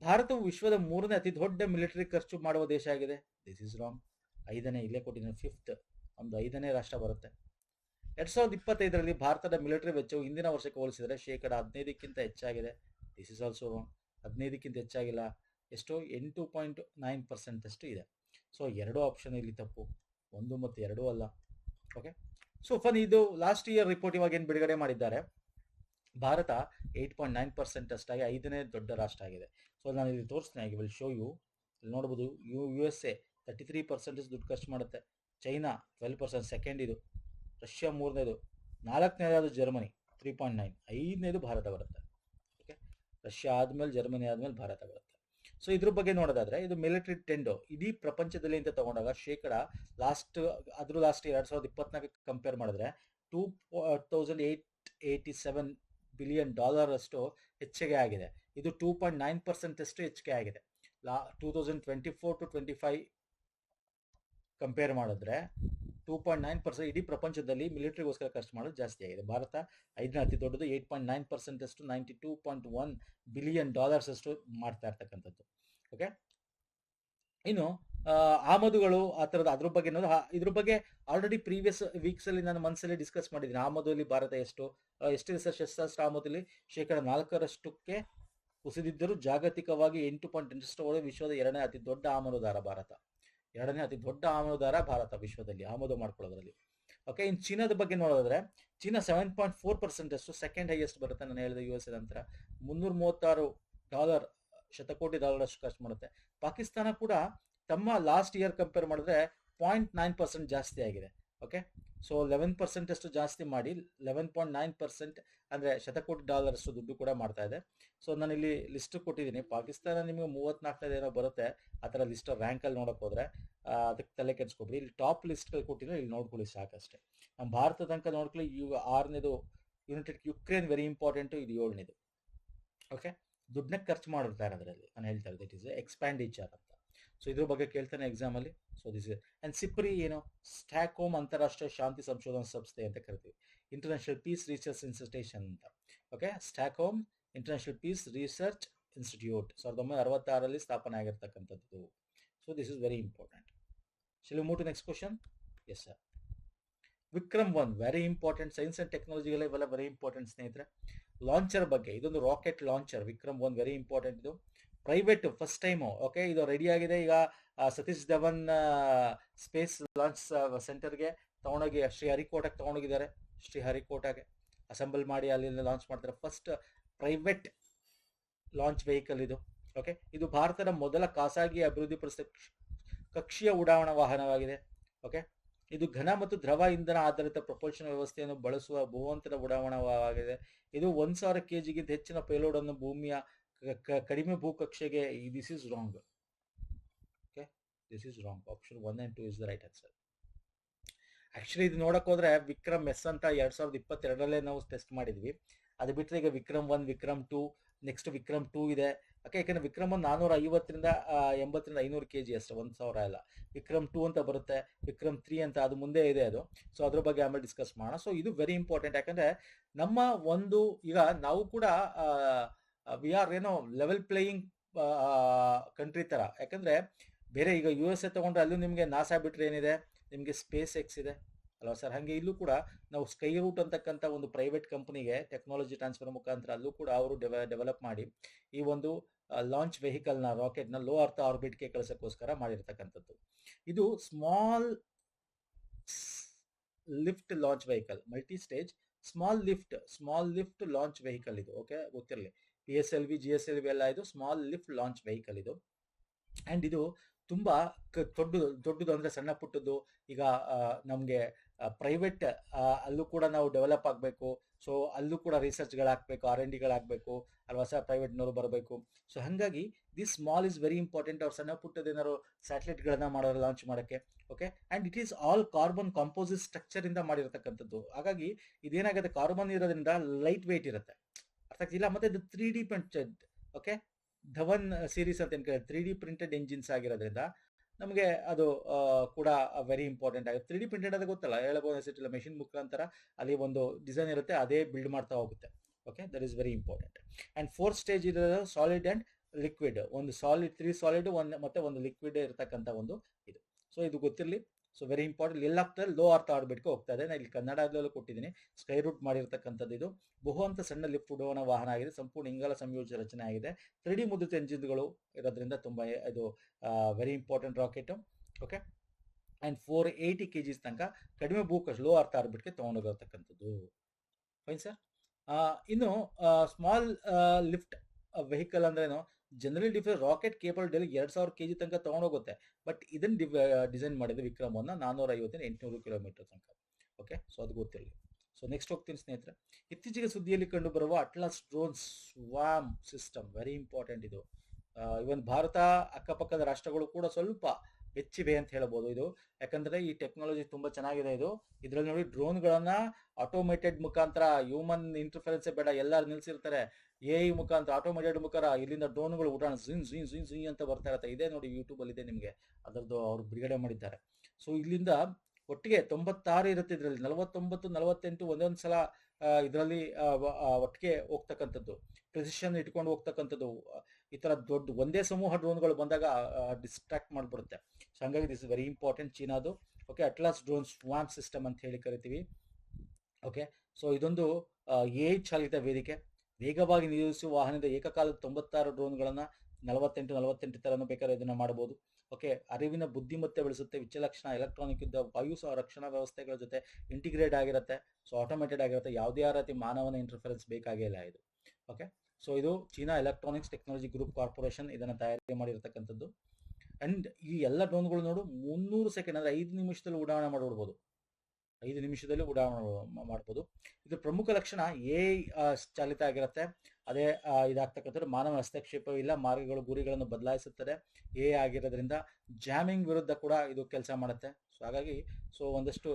ಭಾರತವು ವಿಶ್ವದ 3ನೇ ಅತಿ ದೊಡ್ಡ ಮಿಲಿಟರಿ ಖರ್ಚು ಮಾಡುವ ದೇಶ ಆಗಿದೆ. This is wrong. 5ನೇ, ಇಲ್ಲೇ ಕೊಟ್ಟಿದ್ದೀನಿ, 5th, ಒಂದು 5ನೇ ರಾಷ್ಟ್ರ ಬರುತ್ತೆ. 2025ರಲ್ಲಿ ಭಾರತದ ಮಿಲಿಟರಿ ವೆಚ್ಚವು ಹಿಂದಿನ ವರ್ಷಕ್ಕೆ ಹೋಲಿಸಿದರೆ 15% ಹೆಚ್ಚಾಗಿದೆ. This is also wrong. 15ಕ್ಕಿಂತ ಹೆಚ್ಚಾಗಿಲ್ಲ. ಎಷ್ಟು, 8.9% ಅಷ್ಟು ಇದೆ. ಸೊ 2 ಆಪ್ಷನ್ ಇಲ್ಲಿ ತಪ್ಪು, 1 ಮತ್ತು 2 ಅಲ್ಲ. ಓಕೆ, ಸೊ ಫನ್, ಇದು ಲಾಸ್ಟ್ ಇಯರ್ ರಿಪೋರ್ಟ್ ಇವಾಗ ಏನು ಬಿಡುಗಡೆ ಮಾಡಿದ್ದಾರೆ. ಭಾರತ 8.9% ಅಷ್ಟಾಗಿ 5ನೇ ದೊಡ್ಡ ರಾಷ್ಟ್ರ ಆಗಿದೆ. ಸೊ ನಾನು ಇಲ್ಲಿ ತೋರಿಸ್ತೀನಿ, ಐ ವಿಲ್ ಶೋ ಯು. ಇಲ್ಲಿ ನೋಡ್ಬೋದು, USA 33% ದುಡ್ಡು ಖರ್ಚು ಮಾಡುತ್ತೆ. ಚೈನಾ 12%, ಸೆಕೆಂಡ್ ಇದು. ರಷ್ಯಾ 3ನೇದು, 4ನೇದಾದ ಜರ್ಮನಿ 3.9, 5ನೇದು ಭಾರತ ಬರುತ್ತೆ. ಓಕೆ, ರಷ್ಯಾ ಆದ್ಮೇಲೆ, ಜರ್ಮನಿ ಆದ್ಮೇಲೆ ಭಾರತ ಬರುತ್ತೆ. ಸೊ ಇದ್ರ ಬಗ್ಗೆ ನೋಡೋದಾದ್ರೆ, ಇದು ಮಿಲಿಟರಿ ಟ್ರೆಂಡ್ ಇಡೀ ಪ್ರಪಂಚದಲ್ಲಿ ಅಂತ ತಗೊಂಡಾಗ ಲಾಸ್ಟ್ 2024 ಕಂಪೇರ್ ಮಾಡಿದ್ರೆ $2,887 ಬಿಲಿಯನ್ ಅಷ್ಟು ಹೆಚ್ಚಿಗೆ ಆಗಿದೆ. ಇದು 2.9% ಅಷ್ಟು ಹೆಚ್ಚಿಗೆ ಆಗಿದೆ. 2024 to 25 ಕಂಪೇರ್ ಮಾಡಿದ್ರೆ 2.9% ಇಡೀ ಪ್ರಪಂಚದಲ್ಲಿ ಮಿಲಿಟರಿಗೋಸ್ಕರ ಖರ್ಚು ಮಾಡೋದು ಜಾಸ್ತಿ ಆಗಿದೆ. ಭಾರತ 5ನೇ ಅತಿ ದೊಡ್ಡದು, 8.9% ಅಷ್ಟು, $92.1 ಬಿಲಿಯನ್ ಅಷ್ಟು ಮಾಡ್ತಾ ಇರ್ತಕ್ಕಂಥದ್ದು. ಓಕೆ, ಇನ್ನು ಆಮದುಗಳು ಆ ಥರದ, ಅದ್ರ ಬಗ್ಗೆ ಇದ್ರ ಬಗ್ಗೆ ಆಲ್ರೆಡಿ ಪ್ರೀವಿಯಸ್ ವೀಕ್ಸ್ ಅಲ್ಲಿ ನಾನು ಮನಸ್ಸಲ್ಲಿ ಡಿಸ್ಕಸ್ ಮಾಡಿದ್ದೀನಿ. ಆಮದಲ್ಲಿ ಭಾರತ ಎಷ್ಟಿದೆ ಸರ್? ಶಸ್ತ್ರಾಸ್ತ್ರ ಆಮದಲ್ಲಿ 4% ಕುಸಿದಿದ್ದರೂ ಜಾಗತಿಕವಾಗಿ 8.8% ವಿಶ್ವದ 2ನೇ ಅತಿ ದೊಡ್ಡ ಆಮದುದಾರ ಭಾರತ. 2ನೇ ಅತಿ ದೊಡ್ಡ ಆಮದುದಾರ ಭಾರತ ವಿಶ್ವದಲ್ಲಿ ಆಮದು ಮಾಡ್ಕೊಳ್ಳೋದ್ರಲ್ಲಿ. ಓಕೆ, ಇನ್ನು ಚೀನಾದ ಬಗ್ಗೆ ನೋಡೋದಾದ್ರೆ, ಚೀನಾ 7.4% ಅಷ್ಟು, ಸೆಕೆಂಡ್ ಹೈಯೆಸ್ಟ್ ಬರುತ್ತೆ. ನಾನು ಹೇಳಿದ USA ನಂತರ. $336 ಶತಕೋಟಿ ಅಷ್ಟು ಖರ್ಚು ಮಾಡುತ್ತೆ. ಪಾಕಿಸ್ತಾನ ಕೂಡ ತಮ್ಮ ಲಾಸ್ಟ್ ಇಯರ್ ಕಂಪೇರ್ ಮಾಡಿದ್ರೆ 0.9% ಜಾಸ್ತಿ ಆಗಿದೆ. ಓಕೆ, ಸೊ 11% ಅಷ್ಟು ಜಾಸ್ತಿ ಮಾಡಿ 11.9% ಅಂದ್ರೆ ಶತಕೋಟಿ ಅಷ್ಟು ದುಡ್ಡು ಕೂಡ ಮಾಡ್ತಾ ಇದೆ. ಸೊ ನಾನು ಇಲ್ಲಿ ಲಿಸ್ಟ್ ಕೊಟ್ಟಿದ್ದೀನಿ. ಪಾಕಿಸ್ತಾನ ನಿಮಗೆ 34ನೇದು ಏನೋ ಬರುತ್ತೆ, ಆ ಥರ ಲಿಸ್ಟ್ ರ್ಯಾಂಕಲ್ಲಿ ನೋಡಕ್ ಹೋದ್ರೆ ಅದಕ್ಕೆ ತಲೆ ಕೆಡಿಸ್ಕೊಬಿಡಿ. ಇಲ್ಲಿ ಟಾಪ್ ಲಿಸ್ಟ್ಗಳು ಕೊಟ್ಟಿದ್ರೆ ಇಲ್ಲಿ ನೋಡ್ಕೊಳ್ಳಿ ಸಾಕಷ್ಟೇ. ನಮ್ಮ ಭಾರತ ತನಕ ನೋಡ್ಕೊಳ್ಳಿ. 6ನೇದು ಯುನೈಟೆಡ್ ಯುಕ್ರೇನ್, ವೆರಿ ಇಂಪಾರ್ಟೆಂಟು. ಇದು 7ನೇದು. ಓಕೆ, ದುಡ್ಡನ್ನ ಖರ್ಚು ಮಾಡಿರ್ತಾರೆ ಅದರಲ್ಲಿ. ನಾನು ಹೇಳ್ತಾ ಇರೋದು ಇಟ್ ಇಸ್ ಎಕ್ಸ್ಪ್ಯಾಂಡಿಚರ್ ಅಂತ. ಸೊ ಇದ್ರ ಬಗ್ಗೆ ಕೇಳ್ತಾನೆ ಎಕ್ಸಾಮ್ ಅಲ್ಲಿ. So this is and SIPRI ಏನು, ಸ್ಟಾಕ್ಹೋಮ್ ಅಂತಾರಾಷ್ಟ್ರೀಯ ಶಾಂತಿ ಸಂಶೋಧನಾ ಸಂಸ್ಥೆ ಅಂತ ಕರಿತೀವಿ. ಇಂಟರ್ನ್ಯಾಷನಲ್ ಪೀಸ್ ರಿಸರ್ಚ್ ಇನ್ಸ್ಟಿಟ್ಯೂಷನ್ ಅಂತ. Okay, Stockholm international peace research institute 1966ರಲ್ಲಿ ಸ್ಥಾಪನೆ ಆಗಿರ್ತಕ್ಕಂಥದ್ದು. So this is very important. Shall we move to next question? Yes sir. Vikram 1 very important. Science and ಟೆಕ್ನಾಲಜಿಗೆಲ್ಲ ಇವೆಲ್ಲ ವೆರಿ ಇಂಪಾರ್ಟೆಂಟ್ ಸ್ನೇಹಿತರೆ. ಲಾಂಚರ್ ಬಗ್ಗೆ, ಇದೊಂದು rocket launcher Vikram 1 very important. ಇದು ಪ್ರೈವೇಟ್ ಫಸ್ಟ್ ಟೈಮು. ಓಕೆ, ಇದು ರೆಡಿ ಆಗಿದೆ. ಈಗ ಸತೀಶ್ ಧವನ್ ಸ್ಪೇಸ್ ಲಾಂಚ್ ಸೆಂಟರ್ಗೆ ತಗೊಂಡೋಗಿ ಶ್ರೀಹರಿಕೋಟಕ್ಕೆ ತಗೊಂಡೋಗಿದ್ದಾರೆ. ಶ್ರೀಹರಿಕೋಟಗೆ ಅಸೆಂಬಲ್ ಮಾಡಿ ಅಲ್ಲಿ ಲಾಂಚ್ ಮಾಡ್ತಾರೆ. ಫಸ್ಟ್ ಪ್ರೈವೇಟ್ ಲಾಂಚ್ ವೆಹಿಕಲ್ ಇದು. ಓಕೆ, ಇದು ಭಾರತದ ಮೊದಲ ಖಾಸಗಿ ಅಭಿವೃದ್ಧಿಪಡಿಸಿದ ಕಕ್ಷೀಯ ಉಡಾವಣಾ ವಾಹನವಾಗಿದೆ. ಓಕೆ, ಇದು ಘನ ಮತ್ತು ದ್ರವ ಇಂಧನ ಆಧಾರಿತ ಪ್ರಪೋಲ್ಷನ್ ವ್ಯವಸ್ಥೆಯನ್ನು ಬಳಸುವ ಬಹುಹಂತದ ಉಡಾವಣಾವಾಗಿದೆ. ಇದು 1000 kgಗಿಂತ ಹೆಚ್ಚಿನ ಪೇಲೋಡ್ ಅನ್ನು ಭೂಮಿಯ ಕಡಿಮೆ ಭೂಕಕ್ಷೆಗೆ. This is wrong. Okay, this is wrong. Option 1 and 2 is the right answer. Actually ಇದು ನೋಡಕ್ ಹೋದ್ರೆ ವಿಕ್ರಮ್ ಎಸ್ ಅಂತ 2022ರಲ್ಲೇ ನಾವು ಟೆಸ್ಟ್ ಮಾಡಿದ್ವಿ. ಅದು ಬಿಟ್ಟರೆ ಈಗ ವಿಕ್ರಮ್ 1, ವಿಕ್ರಮ್ 2, ನೆಕ್ಸ್ಟ್ ವಿಕ್ರಮ್ 2 ಇದೆ. ಓಕೆ, ಯಾಕಂದ್ರೆ ವಿಕ್ರಮ್ 1 450ರಿಂದ 80ರಿಂದ 500 kg ಅಷ್ಟೇ, 1000 ಅಲ್ಲ. ವಿಕ್ರಮ್ 2 ಅಂತ ಬರುತ್ತೆ, ವಿಕ್ರಮ್ 3 ಅಂತ ಅದು ಮುಂದೆ ಇದೆ ಅದು. ಸೊ ಅದ್ರ ಬಗ್ಗೆ ಆಮೇಲೆ ಡಿಸ್ಕಸ್ ಮಾಡೋಣ. ಸೊ ಇದು ವೆರಿ ಇಂಪಾರ್ಟೆಂಟ್, ಯಾಕಂದ್ರೆ ನಮ್ಮ ಒಂದು ಈಗ ನಾವು ಕೂಡ ವಿ ಆರ್ ಏನೋ ಲೆವೆಲ್ ಪ್ಲೇಯಿಂಗ್ ಕಂಟ್ರಿ ತರ. ಯಾಕಂದ್ರೆ ಬೇರೆ ಈಗ USA ತಗೊಂಡ್ರೆ ಅಲ್ಲೂ ನಿಮಗೆ ನಾಸಾ ಬಿಟ್ರೆ ಏನಿದೆ, ನಿಮಗೆ ಸ್ಪೇಸ್ ಎಕ್ಸ್ ಇದೆ ಅಲ್ವಾ ಸರ್. ಹಾಗೆ ಇಲ್ಲೂ ಕೂಡ ನಾವು ಸ್ಕೈ ರೂಟ್ ಅಂತಕ್ಕಂಥ ಒಂದು ಪ್ರೈವೇಟ್ ಕಂಪನಿಗೆ ಟೆಕ್ನಾಲಜಿ ಟ್ರಾನ್ಸ್ಫರ್ ಮುಖಾಂತರ ಅಲ್ಲೂ ಕೂಡ ಅವರು ಡೆವಲಪ್ ಮಾಡಿ ಈ ಒಂದು ಲಾಂಚ್ ವೆಹಿಕಲ್ನ ರಾಕೆಟ್ನ ಲೋ ಅರ್ತ್ ಆರ್ಬಿಟ್ಗೆ ಕಳಿಸೋಕ್ಕೋಸ್ಕರ ಮಾಡಿರ್ತಕ್ಕಂಥದ್ದು. ಇದು small lift launch vehicle, multi stage small lift launch vehicle ಇದು. ಓಕೆ, ಗೊತ್ತಿರಲಿ. PSLV GSLV ಎಲ್ಲ ಇದು ಸ್ಮಾಲ್ ಲಿಫ್ಟ್ ಲಾಂಚ್ ವೆಹಿಕಲ್ ಇದು. ಅಂಡ್ ಇದು ತುಂಬಾ ದೊಡ್ಡದು ಅಂದ್ರೆ ಸಣ್ಣ ಪುಟ್ಟದ್ದು. ಈಗ ನಮಗೆ ಪ್ರೈವೇಟ್ ಅಲ್ಲೂ ಕೂಡ ನಾವು ಡೆವಲಪ್ ಆಗಬೇಕು. ಸೊ ಅಲ್ಲೂ ಕೂಡ ರಿಸರ್ಚ್ಗಳಾಗಬೇಕು, R&Dಗಳಾಗಬೇಕು ಅಲ್ವಾ ಸರ್, ಪ್ರೈವೇಟ್ನವರು ಬರಬೇಕು. ಸೊ ಹಾಗಾಗಿ this small is very important. ಅವ್ರು ಸಣ್ಣ ಪುಟ್ಟದೇನಾದ್ರು ಸ್ಯಾಟಲೈಟ್ಗಳನ್ನ ಮಾಡೋರು ಲಾಂಚ್ ಮಾಡೋಕ್ಕೆ. Okay, and it is all carbon composite structure ಇಂದ ಮಾಡಿರತಕ್ಕಂಥದ್ದು. ಹಾಗಾಗಿ ಇದೇನಾಗುತ್ತೆ, ಕಾರ್ಬನ್ ಇರೋದ್ರಿಂದ ಲೈಟ್ ವೆಯ್ಟ್ ಇರುತ್ತೆ, ಅರ್ಥ ಆಗ್ತಿಲ್ಲ. ಮತ್ತೆ ಇದು 3D printed. Okay, Dhawan series ಅಂತ ಏನು ಕೇಳಿದ್ರೆ 3D ಪ್ರಿಂಟೆಡ್ ಎಂಜಿನ್ಸ್ ಆಗಿರೋದ್ರಿಂದ ನಮಗೆ ಅದು ಕೂಡ ವೆರಿ ಇಂಪಾರ್ಟೆಂಟ್ ಆಗುತ್ತೆ. 3D ಪ್ರಿಂಟೆಡ್ ಅದು ಗೊತ್ತಲ್ಲ, ಹೇಳಬಹುದು ಅನಿಸಿಟ್ಟಿಲ್ಲ. ಮೆಷಿನ್ ಮುಖಾಂತರ ಅಲ್ಲಿ ಒಂದು ಡಿಸೈನ್ ಇರುತ್ತೆ, ಅದೇ ಬಿಲ್ಡ್ ಮಾಡ್ತಾ ಹೋಗುತ್ತೆ. Okay, that is very important. And 4 stage ಇರೋದು ಸಾಲಿಡ್ ಆ್ಯಂಡ್ ಲಿಕ್ವಿಡ್. ಒಂದು ಸಾಲಿಡ್, 3 ಸಾಲಿಡ್, ಮತ್ತೆ ಒಂದು ಲಿಕ್ವಿಡ್ ಇರತಕ್ಕಂಥ ಒಂದು ಇದು. ಸೊ ಇದು ಗೊತ್ತಿರಲಿ. So very important. ಎಲ್ಲಾಗ್ತದೆ, ಲೋ ಅರ್ತ್ ಆರ್ಬಿಟ್ಗೆ ಹೋಗ್ತಾ ಇದೆ. ನಾನು ಇಲ್ಲಿ ಕನ್ನಡದಲ್ಲೂ ಕೊಟ್ಟಿದ್ದೀನಿ. ಸ್ಕೈ ರೂಟ್ ಮಾಡಿರ್ತಕ್ಕಂಥದ್ದು ಇದು. ಬಹುಹಂತ ಸಣ್ಣ ಲಿಫ್ಟ್ ಉಡಾವಣಾ ವಾಹನ ಆಗಿದೆ. ಸಂಪೂರ್ಣ ಇಂಗಾಲ ಸಂಯೋಜಿತ ರಚನೆ ಆಗಿದೆ. 3D ಮುದ್ರಿತ ಎಂಜಿನ್ಗಳು ಇರೋದ್ರಿಂದ ತುಂಬಾ ಇದು very important rocket. Okay, and 480 kg ತನಕ ಕಡಿಮೆ ಭೂಕಕ್ಷೆ, ಲೋ ಅರ್ತ್ ಆರ್ಬಿಟ್ಗೆ ತೊಗೊಂಡೋಗಿರ್ತಕ್ಕಂಥದ್ದು. Fine sir. ಇನ್ನು ಸ್ಮಾಲ್ ಲಿಫ್ಟ್ ವೆಹಿಕಲ್ ಅಂದ್ರೇನು, generally define rocket capable daily 2000 kg ತನಕ ತೊಗೊಂಡೋಗುತ್ತೆ. ಬಟ್ ಇದನ್ನು ಡಿಸೈನ್ ಮಾಡಿದ್ದು ವಿಕ್ರಮ್ 1 450 800 ಕಿಲೋಮೀಟರ್ ತನಕ. ಓಕೆ, ಸೊ ಅದು ಗೊತ್ತಿರಲಿ. ಸೊ ನೆಕ್ಸ್ಟ್ ಹೋಗ್ತೀನಿ ಸ್ನೇಹಿತರೆ. ಇತ್ತೀಚೆಗೆ ಸುದ್ದಿಯಲ್ಲಿ ಕಂಡು ಬರುವ Atlas drone swarm system very important ಇದು. ಇವನ್ ಭಾರತ ಅಕ್ಕಪಕ್ಕದ ರಾಷ್ಟ್ರಗಳು ಕೂಡ ಸ್ವಲ್ಪ ಬೆಚ್ಚಿವೆ ಅಂತ ಹೇಳ್ಬೋದು ಇದು. ಯಾಕಂದ್ರೆ ಈ ಟೆಕ್ನಾಲಜಿ ತುಂಬಾ ಚೆನ್ನಾಗಿದೆ ಇದು. ಇದ್ರಲ್ಲಿ ನೋಡಿ, ಡ್ರೋನ್ಗಳನ್ನ ಆಟೋಮೇಟೆಡ್ ಮುಖಾಂತರ, ಹ್ಯೂಮನ್ ಇಂಟರ್ಫರೆನ್ಸ್ ಬೇಡ, ಎಲ್ಲರೂ ನಿಲ್ಸಿರ್ತಾರೆ. AI ಮುಖಾಂತರ, ಆಟೋಮೇಟೆಡ್ ಮುಖಾಂತರ ಇಲ್ಲಿಂದ ಡ್ರೋನ್ಗಳು ಉಡಾಣ ಝಿನ್ ಅಂತ ಬರ್ತಾ ಇರುತ್ತೆ. ಇದೇ ನೋಡಿ, ಯೂಟ್ಯೂಬ್ ಇದೆ ನಿಮಗೆ, ಅದರದ್ದು ಅವ್ರು ಬಿಡುಗಡೆ ಮಾಡಿದ್ದಾರೆ. ಸೊ ಇಲ್ಲಿಂದ ಒಟ್ಟಿಗೆ 96 ಇರುತ್ತೆ. ಇದರಲ್ಲಿ 49 48 ಒಂದೊಂದು ಸಲ ಇದರಲ್ಲಿ ಒಟ್ಟಿಗೆ ಹೋಗ್ತಕ್ಕಂಥದ್ದು, ಪ್ರೆಸಿಷನ್ ಇಟ್ಕೊಂಡು ಹೋಗ್ತಕ್ಕಂಥದ್ದು. ಈ ತರ ದೊಡ್ಡ ಒಂದೇ ಸಮೂಹ ಡ್ರೋನ್ಗಳು ಬಂದಾಗ ಡಿಸ್ಟ್ರಾಕ್ಟ್ ಮಾಡಿಬಿಡುತ್ತೆ. ಸೊ ಹಂಗಾಗಿ ದಿಸ್ ಇಸ್ ವೆರಿ ಇಂಪಾರ್ಟೆಂಟ್, ಚೀನಾದು. Okay, Atlas drone swarm system ಅಂತ ಹೇಳಿ ಕರಿತೀವಿ. ಓಕೆ, ಸೊ ಇದೊಂದು AI ಚಾಲಿತ ವೇದಿಕೆ. ವೇಗವಾಗಿ ನಿಯೋಜಿಸುವ ವಾಹನದ ಏಕಕಾಲದ 96 ಡ್ರೋನ್ಗಳನ್ನ 48 ತರನು ಬೇಕಾದ್ರೆ ಇದನ್ನ ಮಾಡಬಹುದು. ಓಕೆ, ಅರಿವಿನ ಬುದ್ಧಿಮತ್ತೆ ಬೆಳೆಸುತ್ತೆ. ವಿಚಲಕ್ಷಣ ಎಲೆಕ್ಟ್ರಾನಿಕ್ ಇದ್ದ ವಾಯು ರಕ್ಷಣಾ ವ್ಯವಸ್ಥೆಗಳ ಜೊತೆ ಇಂಟಿಗ್ರೇಟ್ ಆಗಿರುತ್ತೆ. ಸೊ ಆಟೋಮೇಟೆಡ್ ಆಗಿರುತ್ತೆ. ಯಾವುದೇ ರೀತಿ ಮಾನವನ ಇಂಟರ್ಫರೆನ್ಸ್ ಬೇಕಾಗೇ ಇಲ್ಲ ಇದು. ಓಕೆ, ಸೊ ಇದು China electronics technology group corporation ಇದನ್ನು ತಯಾರಿ ಮಾಡಿರ್ತಕ್ಕಂಥದ್ದು. ಅಂಡ್ ಈ ಎಲ್ಲ ಡ್ರೋನ್ಗಳು ನೋಡು 300 ಸೆಕೆಂಡ್ ಅಂದ್ರೆ 5 ನಿಮಿಷದಲ್ಲಿ ಉಡಾವಣೆ ಮಾಡಿಬಿಡ್ಬೋದು. 5 ನಿಮಿಷದಲ್ಲಿ ಉಡಾವಣೆ ಮಾಡ್ಬೋದು. ಇದ್ರ ಪ್ರಮುಖ ಲಕ್ಷಣ AI ಚಾಲಿತ ಆಗಿರುತ್ತೆ. ಅದೇ ಇದಾಗ್ತಕ್ಕಂಥದ್ದು ಮಾನವ ಹಸ್ತಕ್ಷೇಪ ಇಲ್ಲ, ಮಾರ್ಗಗಳು ಗುರಿಗಳನ್ನು ಬದಲಾಯಿಸುತ್ತದೆ. AI ಆಗಿರೋದ್ರಿಂದ ಜಾಮಿಂಗ್ ವಿರುದ್ಧ ಕೂಡ ಇದು ಕೆಲಸ ಮಾಡುತ್ತೆ. ಸೊ ಹಾಗಾಗಿ ಒಂದಷ್ಟು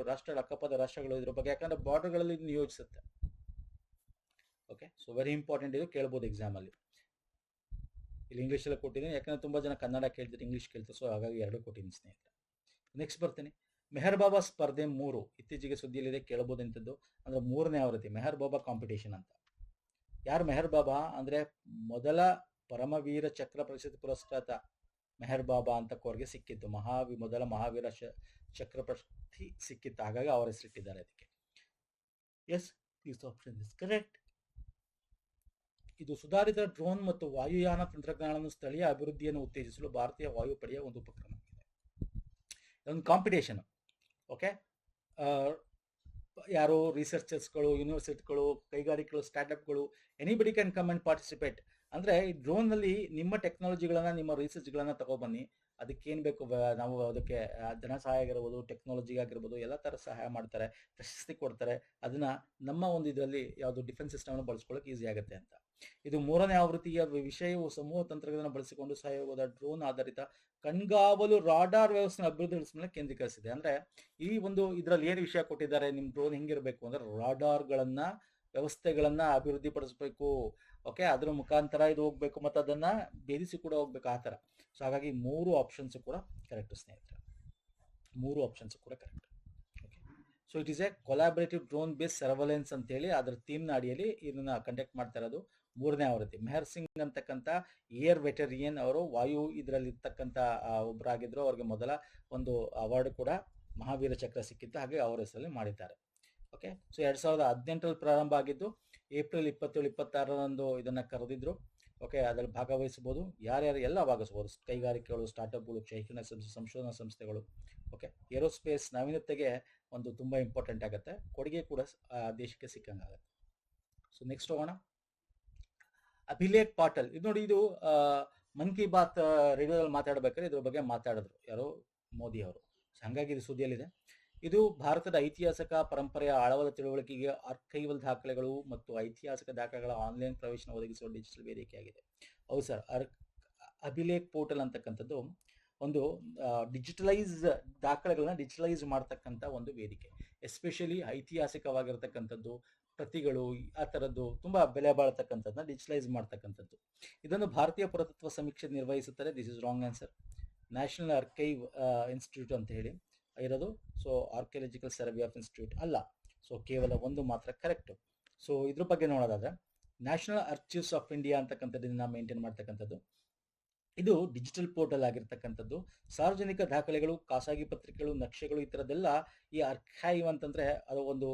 ಅಕ್ಕಪಕ್ಕದ ರಾಷ್ಟ್ರಗಳು ಇದ್ರ ಬಗ್ಗೆ, ಯಾಕಂದ್ರೆ ಬಾರ್ಡರ್ಗಳಲ್ಲಿ ನಿಯೋಜಿಸುತ್ತೆ. ಓಕೆ, ಸೊ ವೆರಿ ಇಂಪಾರ್ಟೆಂಟ್, ಇದು ಕೇಳ್ಬೋದು ಎಕ್ಸಾಮ್ ಅಲ್ಲಿ. ಇಲ್ಲಿ ಇಂಗ್ಲೀಷಲ್ಲಿ ಕೊಟ್ಟಿದ್ದೀನಿ, ಯಾಕಂದ್ರೆ ತುಂಬಾ ಜನ ಕನ್ನಡ ಕೇಳ್ತಾರೆ, ಇಂಗ್ಲೀಷ್ ಕೇಳ್ತಾರೆ. ಸೊ ಹಾಗಾಗಿ 2 ಕೊಟ್ಟಿದ್ದೀನಿ ಸ್ನೇಹಿತರೆ. ನೆಕ್ಸ್ಟ್ ಬರ್ತೀನಿ. ಮೆಹರ್ ಬಾಬಾ ಸ್ಪರ್ಧೆ 3 ಇತ್ತೀಚೆಗೆ ಸುದ್ದಿಯಲ್ಲಿದೆ, ಕೇಳಬಹುದು ಇಂಥದ್ದು. ಅಂದ್ರೆ 3ನೇ ಆವೃತ್ತಿ ಮೆಹರ್ ಬಾಬಾ ಕಾಂಪಿಟೇಷನ್ ಅಂತ. ಯಾರು ಮೆಹರ್ ಬಾಬಾ ಅಂದ್ರೆ, ಮೊದಲ ಪರಮವೀರ ಚಕ್ರ ಪ್ರಶಸ್ತಿ ಪುರಸ್ಕೃತ ಮೆಹರ್ ಬಾಬಾ ಅಂತ ಅವ್ರಿಗೆ ಸಿಕ್ಕಿತ್ತು. ಮೊದಲ ಮಹಾವೀರ ಚಕ್ರ ಪ್ರಶಸ್ತಿ ಸಿಕ್ಕಿತ್ತು. ಹಾಗಾಗಿ ಅವರ ಹೆಸರಿಟ್ಟಿದ್ದಾರೆ ಅದಕ್ಕೆ. Yes, this option is correct. ಇದು ಸುಧಾರಿತ ಡ್ರೋನ್ ಮತ್ತು ವಾಯುಯಾನ ತಂತ್ರಜ್ಞಾನವನ್ನು ಸ್ಥಳೀಯ ಅಭಿವೃದ್ಧಿಯನ್ನು ಉತ್ತೇಜಿಸಲು ಭಾರತೀಯ ವಾಯುಪಡೆಯ ಒಂದು ಉಪಕ್ರಮ. ಒಂದು ಕಾಂಪಿಟೇಷನ್. ಓಕೆ, ಯಾರು ರಿಸರ್ಚರ್ಸ್ಗಳು, ಯೂನಿವರ್ಸಿಟಿಗಳು, ಕೈಗಾರಿಕೆಗಳು, ಸ್ಟಾರ್ಟ್ಅಪ್ಗಳು, anybody can come and participate. ಅಂದರೆ ಈ ಡ್ರೋನ್ನಲ್ಲಿ ನಿಮ್ಮ ಟೆಕ್ನಾಲಜಿಗಳನ್ನು, ನಿಮ್ಮ ರಿಸರ್ಚ್ಗಳನ್ನು ತಗೊಬನ್ನಿ. ಅದಕ್ಕೇನು ಬೇಕು ನಾವು ಅದಕ್ಕೆ ಧನ ಸಹಾಯ ಆಗಿರ್ಬೋದು, ಟೆಕ್ನಾಲಜಿ ಆಗಿರ್ಬೋದು, ಎಲ್ಲ ಥರ ಸಹಾಯ ಮಾಡ್ತಾರೆ, ಪ್ರಶಸ್ತಿ ಕೊಡ್ತಾರೆ. ಅದನ್ನು ನಮ್ಮ ಒಂದು ಇದರಲ್ಲಿ ಯಾವುದು ಡಿಫೆನ್ಸ್ ಸಿಸ್ಟಮನ್ನು ಬಳಸ್ಕೊಳ್ಳೋಕೆ ಈಸಿ ಆಗುತ್ತೆ ಅಂತ. ಇದು 3ನೇ ಆವೃತ್ತಿಯ ವಿಷಯವು ಸಮೂಹ ತಂತ್ರಗಳನ್ನು ಬಳಸಿಕೊಂಡು ಸಹಯೋಗದ ಡ್ರೋನ್ ಆಧಾರಿತ ಕಣ್ಗಾವಲು ರಾಡಾರ್ ವ್ಯವಸ್ಥೆ ಅಭಿವೃದ್ಧಿಪಡಿಸುವ ಮೇಲೆ ಕೇಂದ್ರೀಕರಿಸಿದೆ. ಅಂದರೆ ಈ ಒಂದು ಇದರಲ್ಲಿ ಏನು ವಿಷಯ ಕೊಟ್ಟಿದ್ದಾರೆ, ನಿಮ್ಮ ಡ್ರೋನ್ ಹೆಂಗಿರಬೇಕು ಅಂದರೆ ರಾಡಾರ್ಗಳನ್ನು, ವ್ಯವಸ್ಥೆಗಳನ್ನು ಅಭಿವೃದ್ಧಿಪಡಿಸಬೇಕು. ಓಕೆ, ಅದರ ಮುಖಾಂತರ ಇದು ಹೋಗಬೇಕು ಮತ್ತು ಅದನ್ನು ಬೇರಿಸಿ ಕೂಡ ಹೋಗ್ಬೇಕು, ಆ ಥರ. ಸೊ ಹಾಗಾಗಿ 3 ಆಪ್ಷನ್ಸು ಕೂಡ ಕರೆಕ್ಟ್ ಸ್ನೇಹಿತರೆ, 3 ಆಪ್ಷನ್ಸು ಕೂಡ correct. Okay, so it is a collaborative drone base surveillance ಅಂತೇಳಿ ಅದರ ಥೀಮ್ನ ಅಡಿಯಲ್ಲಿ ಇದನ್ನು ಕಂಡಕ್ಟ್ ಮಾಡ್ತಾ ಇರೋದು 3ನೇ ಆವೃತ್ತಿ. ಮೆಹರ್ ಸಿಂಗ್ ಅಂತಕ್ಕಂಥ ಏರ್ ವೆಟರಿಯನ್ ಅವರು ವಾಯು ಇದರಲ್ಲಿ ಇರ್ತಕ್ಕಂಥ ಒಬ್ಬರಾಗಿದ್ದರು. ಅವ್ರಿಗೆ ಮೊದಲ ಒಂದು ಅವಾರ್ಡ್ ಕೂಡ ಮಹಾವೀರ ಚಕ್ರ ಸಿಕ್ಕಿತ್ತು, ಹಾಗೆ ಅವರ ಹೆಸರಲ್ಲಿ ಮಾಡಿದ್ದಾರೆ. ಓಕೆ, ಸೊ 2018ರಲ್ಲಿ ಪ್ರಾರಂಭ ಆಗಿದ್ದು ಏಪ್ರಿಲ್ 27, 26ರಂದು ಇದನ್ನು ಕರೆದಿದ್ರು. ಓಕೆ, ಅದರಲ್ಲಿ ಭಾಗವಹಿಸಬಹುದು, ಯಾರ್ಯಾರು ಎಲ್ಲ ಭಾಗವಹಿಸಬಹುದು, ಕೈಗಾರಿಕೆಗಳು, ಸ್ಟಾರ್ಟಪ್ಗಳು, ಶೈಕ್ಷಣಿಕ ಸಂಶೋಧನಾ ಸಂಸ್ಥೆಗಳು. ಓಕೆ, ಏರೋಸ್ಪೇಸ್ ನಾವೀನ್ಯತೆಗೆ ಒಂದು ತುಂಬ ಇಂಪಾರ್ಟೆಂಟ್ ಆಗುತ್ತೆ, ಕೊಡುಗೆ ಕೂಡ ದೇಶಕ್ಕೆ ಸಿಕ್ಕಂಗಾಗುತ್ತೆ. ಸೊ ನೆಕ್ಸ್ಟ್ ಹೋಗೋಣ. ಅಭಿಲೇಖ್ ಪಾಟಲ್, ಇದು ನೋಡಿ, ಇದು ಮನ್ ಕಿ ಬಾತ್ ರೇಡಿಯೋದಲ್ಲಿ ಮಾತಾಡಬೇಕಾದ್ರೆ ಇದ್ರ ಬಗ್ಗೆ ಮಾತಾಡಿದ್ರು ಯಾರು, ಮೋದಿ ಅವರು. ಹಾಗಾಗಿ ಇದು ಸುದ್ದಿಯಲ್ಲಿದೆ. ಇದು ಭಾರತದ ಐತಿಹಾಸಿಕ ಪರಂಪರೆಯ ಆಳವಾದ ತಿಳುವಳಿಕೆಗೆ ಆರ್ಕೈವಲ್ ದಾಖಲೆಗಳು ಮತ್ತು ಐತಿಹಾಸಿಕ ದಾಖಲೆಗಳ ಆನ್ಲೈನ್ ಪ್ರವೇಶನ ಒದಗಿಸುವ ಡಿಜಿಟಲ್ ವೇದಿಕೆಯಾಗಿದೆ. ಹೌದು ಸರ್, ಅಭಿಲೇಖ್ ಪೋರ್ಟಲ್ ಅಂತಕ್ಕಂಥದ್ದು ಒಂದು ಡಿಜಿಟಲೈಸ್ ದಾಖಲೆಗಳನ್ನ ಡಿಜಿಟಲೈಸ್ ಮಾಡ್ತಕ್ಕಂಥ ಒಂದು ವೇದಿಕೆ. ಎಸ್ಪೆಷಲಿ ಐತಿಹಾಸಿಕವಾಗಿರ್ತಕ್ಕಂಥದ್ದು, ಪ್ರತಿಗಳು, ಆ ಥರದ್ದು ತುಂಬ ಬೆಲೆ ಬಾಳ್ತಕ್ಕಂಥದ್ದನ್ನ ಡಿಜಿಟಲೈಸ್ ಮಾಡ್ತಕ್ಕಂಥದ್ದು. ಇದನ್ನು ಭಾರತೀಯ ಪುರಾತತ್ವ ಸಮೀಕ್ಷೆ ನಿರ್ವಹಿಸುತ್ತದೆ. This is wrong answer. National archive institute ಅಂತ ಹೇಳಿ ಇರೋದು. So archaeological survey of institute ಅಲ್ಲ. ಸೊ ಕೇವಲ ಒಂದು ಮಾತ್ರ ಕರೆಕ್ಟು. ಸೊ ಇದ್ರ ಬಗ್ಗೆ ನೋಡೋದಾದ್ರೆ ನ್ಯಾಷನಲ್ ಆರ್ಚಿವ್ಸ್ ಆಫ್ ಇಂಡಿಯಾ ಅಂತಕ್ಕಂಥದ್ದನ್ನ ಮೇಂಟೈನ್ ಮಾಡ್ತಕ್ಕಂಥದ್ದು. ಇದು ಡಿಜಿಟಲ್ ಪೋರ್ಟಲ್ ಆಗಿರ್ತಕ್ಕಂಥದ್ದು. ಸಾರ್ವಜನಿಕ ದಾಖಲೆಗಳು, ಖಾಸಗಿ ಪತ್ರಿಕೆಗಳು, ನಕ್ಷೆಗಳು, ಈ ಥರದ್ದೆಲ್ಲ ಈ ಆರ್ಕೈವ್ ಅಂತಂದರೆ ಅದು ಒಂದು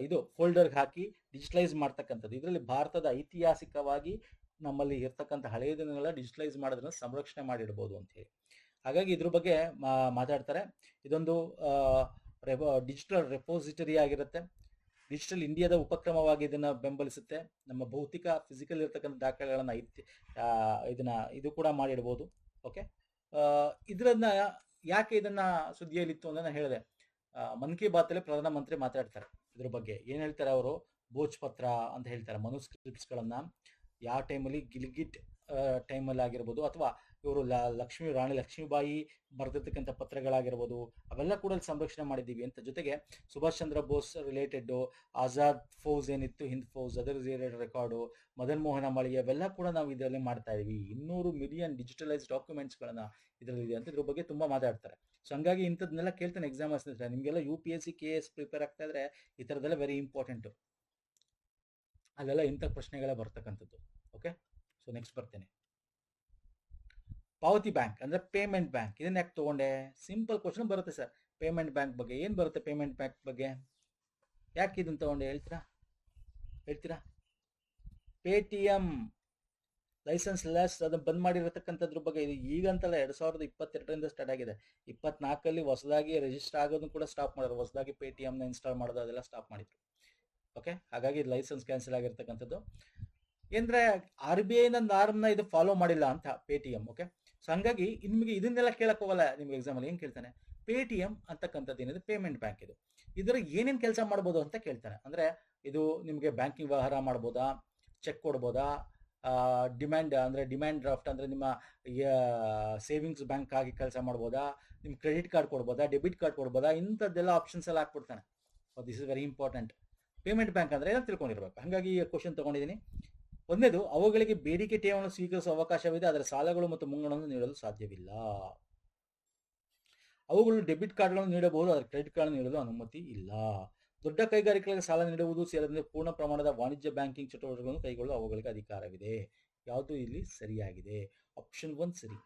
ಇದು ಫೋಲ್ಡರ್ಗೆ ಹಾಕಿ ಡಿಜಿಟಲೈಸ್ ಮಾಡ್ತಕ್ಕಂಥದ್ದು. ಇದರಲ್ಲಿ ಭಾರತದ ಐತಿಹಾಸಿಕವಾಗಿ ನಮ್ಮಲ್ಲಿ ಇರ್ತಕ್ಕಂಥ ಹಳೆಯ ದಿನಗಳ ಡಿಜಿಟಲೈಸ್ ಮಾಡೋದನ್ನ ಸಂರಕ್ಷಣೆ ಮಾಡಿಡ್ಬೋದು ಅಂತ ಹೇಳಿ. ಹಾಗಾಗಿ ಇದ್ರ ಬಗ್ಗೆ ಮಾತಾಡ್ತಾರೆ. ಇದೊಂದು ಡಿಜಿಟಲ್ ರೆಪೋಸಿಟರಿ ಆಗಿರುತ್ತೆ. ಡಿಜಿಟಲ್ ಇಂಡಿಯಾದ ಉಪಕ್ರಮವಾಗಿ ಇದನ್ನು ಬೆಂಬಲಿಸುತ್ತೆ. ನಮ್ಮ ಭೌತಿಕ ಫಿಸಿಕಲ್ ಇರ್ತಕ್ಕಂಥ ದಾಖಲೆಗಳನ್ನು ಇದು ಕೂಡ ಮಾಡಿಡ್ಬೋದು. ಓಕೆ, ಇದನ್ನ ಯಾಕೆ ಇದನ್ನ ಸುದ್ದಿಯಲ್ಲಿತ್ತು ಅಂತ ನಾನು ಹೇಳಿದೆ. ಮನ್ ಕಿ ಬಾತಲ್ಲಿ ಪ್ರಧಾನಮಂತ್ರಿ ಮಾತಾಡ್ತಾರೆ ಇದ್ರ ಬಗ್ಗೆ. ಏನು ಹೇಳ್ತಾರೆ ಅವರು, ಭೋಜಪತ್ರ ಅಂತ ಹೇಳ್ತಾರೆ, ಮನುಸ್ಕ್ರಿಪ್ಟ್ಸ್ಗಳನ್ನು ಯಾವ ಟೈಮಲ್ಲಿ ಗಿಲ್ಗಿಟ್ ಟೈಮಲ್ಲಿ ಆಗಿರ್ಬೋದು, ಅಥವಾ ಇವರು ರಾಣಿ ಲಕ್ಷ್ಮೀಬಾಯಿ ಬರೆದಿರ್ತಕ್ಕಂಥ ಪತ್ರಗಳಾಗಿರ್ಬೋದು, ಅವೆಲ್ಲ ಕೂಡ ಸಂರಕ್ಷಣೆ ಮಾಡಿದ್ದೀವಿ ಅಂತ. ಜೊತೆಗೆ ಸುಭಾಷ್ ಚಂದ್ರ ಬೋಸ್ ರಿಲೇಟೆಡ್ಡು, ಆಜಾದ್ ಫೌಜ್ ಏನಿತ್ತು, ಹಿಂದ್ ಫೌಜ್, ಅದರ ರಿಲೇಟೆಡ್ ರೆಕಾರ್ಡು, ಮದನ್ ಮೋಹನ ಮಾಳಿಗೆ, ಅವೆಲ್ಲ ಕೂಡ ನಾವು ಇದರಲ್ಲಿ ಮಾಡ್ತಾ ಇದೀವಿ. 200 ಮಿಲಿಯನ್ ಡಿಜಿಟಲೈಸ್ ಡಾಕ್ಯುಮೆಂಟ್ಸ್ಗಳನ್ನ ಇದರಲ್ಲಿ ಇದೆ ಅಂತ ಇದ್ರ ಬಗ್ಗೆ ತುಂಬ ಮಾತಾಡ್ತಾರೆ. ಸೊ ಹಂಗಾಗಿ ಇಂಥದ್ದನ್ನೆಲ್ಲ ಕೇಳ್ತಾನೆ ಎಕ್ಸಾಮ್ ಸ್ನೇಹಿತರೆ. ನಿಮಗೆಲ್ಲ UPSC KS ಪ್ರಿಪೇರ್ ಆಗ್ತಾ ಇದ್ರೆ ಈ ಥರದ್ದೆಲ್ಲ ವೆರಿ ಇಂಪಾರ್ಟೆಂಟು. ಅಲ್ಲೆಲ್ಲ ಇಂಥ ಪ್ರಶ್ನೆಗಳೇ ಬರ್ತಕ್ಕಂಥದ್ದು. ಓಕೆ, ಸೊ ನೆಕ್ಸ್ಟ್ ಬರ್ತೇನೆ. ಪಾವತಿ ಬ್ಯಾಂಕ್ ಅಂದರೆ ಪೇಮೆಂಟ್ ಬ್ಯಾಂಕ್. ಇದನ್ನ ಯಾಕೆ ತೊಗೊಂಡೆ? ಸಿಂಪಲ್ ಕ್ವಶನ್ ಬರುತ್ತೆ ಸರ್. ಪೇಮೆಂಟ್ ಬ್ಯಾಂಕ್ ಬಗ್ಗೆ ಏನು ಬರುತ್ತೆ? ಪೇಮೆಂಟ್ ಬ್ಯಾಂಕ್ ಬಗ್ಗೆ ಯಾಕೆ ಇದನ್ನು ತೊಗೊಂಡೆ ಹೇಳ್ತೀರಾ? ಪೇಟಿಎಂ ಲೈಸೆನ್ಸ್ ಲೆಸ್ ಅದನ್ನು ಬಂದ್ ಮಾಡಿರತಕ್ಕಂಥದ್ರ ಬಗ್ಗೆ. ಇದು ಈಗಂತಲ್ಲ, 2022ರಿಂದ ಸ್ಟಾರ್ಟ್ ಆಗಿದೆ. 24ರಲ್ಲಿ ಹೊಸದಾಗಿ ರಿಜಿಸ್ಟರ್ ಆಗೋದನ್ನು ಕೂಡ ಸ್ಟಾಪ್ ಮಾಡಿದ್ರು. ಹೊಸದಾಗಿ ಪೇಟಿಎಂನ ಇನ್ಸ್ಟಾಲ್ ಮಾಡೋದು ಅದೆಲ್ಲ ಸ್ಟಾಪ್ ಮಾಡಿದ್ರು. ಓಕೆ, ಹಾಗಾಗಿ ಲೈಸೆನ್ಸ್ ಕ್ಯಾನ್ಸಲ್ ಆಗಿರ್ತಕ್ಕಂಥದ್ದು. ಅಂದರೆ RBIನ ನಾರ್ಮ್ನ ಇದು ಫಾಲೋ ಮಾಡಿಲ್ಲ ಅಂತ ಪೇಟಿಎಂ. ಓಕೆ, ಸೊ ಹಂಗಾಗಿ ನಿಮಗೆ ಇದನ್ನೆಲ್ಲ ಕೇಳಕ್ ಹೋಗಲ್ಲ. ನಿಮ್ಗೆ ಎಕ್ಸಾಮಲ್ಲಿ ಏನು ಕೇಳ್ತಾನೆ, ಪೇಟಿಎಂ ಅಂತಕ್ಕಂಥದ್ದು ಏನಿದೆ ಪೇಮೆಂಟ್ ಬ್ಯಾಂಕ್. ಇದರ ಏನೇನು ಕೆಲಸ ಮಾಡ್ಬೋದು ಅಂತ ಕೇಳ್ತಾನೆ. ಅಂದರೆ ಇದು ನಿಮಗೆ ಬ್ಯಾಂಕಿಂಗ್ ವ್ಯವಹಾರ ಮಾಡ್ಬೋದಾ, ಚೆಕ್ ಕೊಡ್ಬೋದಾ, ಡಿಮ್ಯಾಂಡ್ ಡ್ರಾಫ್ಟ್ ಅಂದರೆ ನಿಮ್ಮ ಸೇವಿಂಗ್ಸ್ ಬ್ಯಾಂಕ್ ಆಗಿ ಕೆಲಸ ಮಾಡ್ಬೋದಾ, ನಿಮ್ಮ ಕ್ರೆಡಿಟ್ ಕಾರ್ಡ್ ಕೊಡ್ಬೋದಾ, ಡೆಬಿಟ್ ಕಾರ್ಡ್ ಕೊಡ್ಬೋದಾ, ಇಂಥದ್ದೆಲ್ಲ ಆಪ್ಷನ್ಸ್ ಎಲ್ಲ ಹಾಕ್ಬಿಡ್ತಾನೆ. This is very important. Payment bank ಅಂದರೆ ಏನೋ ತಿಳ್ಕೊಂಡಿರ್ಬೇಕು. ಹಾಗಾಗಿ ಈ ಕ್ವಶನ್ ತೊಗೊಂಡಿದ್ದೀನಿ. ಒಂದೇದು, ಅವುಗಳಿಗೆ ಬೇಡಿಕೆ ಠೇವಣಿ ಸ್ವೀಕರಿಸುವ ಅವಕಾಶವಿದೆ, ಅದರ ಸಾಲಗಳು ಮತ್ತು ಮುಂಗಡವನ್ನು ನೀಡಲು ಸಾಧ್ಯವಿಲ್ಲ. ಅವುಗಳು ಡೆಬಿಟ್ ಕಾರ್ಡ್ಗಳನ್ನು ನೀಡಬಹುದು, ಅದರ ಕ್ರೆಡಿಟ್ ಕಾರ್ಡ್ ನೀಡಲು ಅನುಮತಿ ಇಲ್ಲ. ದೊಡ್ಡ ಕೈಗಾರಿಕೆಗಳಿಗೆ ಸಾಲ ನೀಡುವುದು ಸೇರಿದಂತೆ ಪೂರ್ಣ ಪ್ರಮಾಣದ ವಾಣಿಜ್ಯ ಬ್ಯಾಂಕಿಂಗ್ ಚಟುವಟಿಕೆಗಳನ್ನು ಕೈಗೊಳ್ಳಲು ಅವುಗಳಿಗೆ ಅಧಿಕಾರವಿದೆ. ಯಾವುದು ಇಲ್ಲಿ ಸರಿಯಾಗಿದೆ? ಆಪ್ಷನ್ 1 ಸರಿ.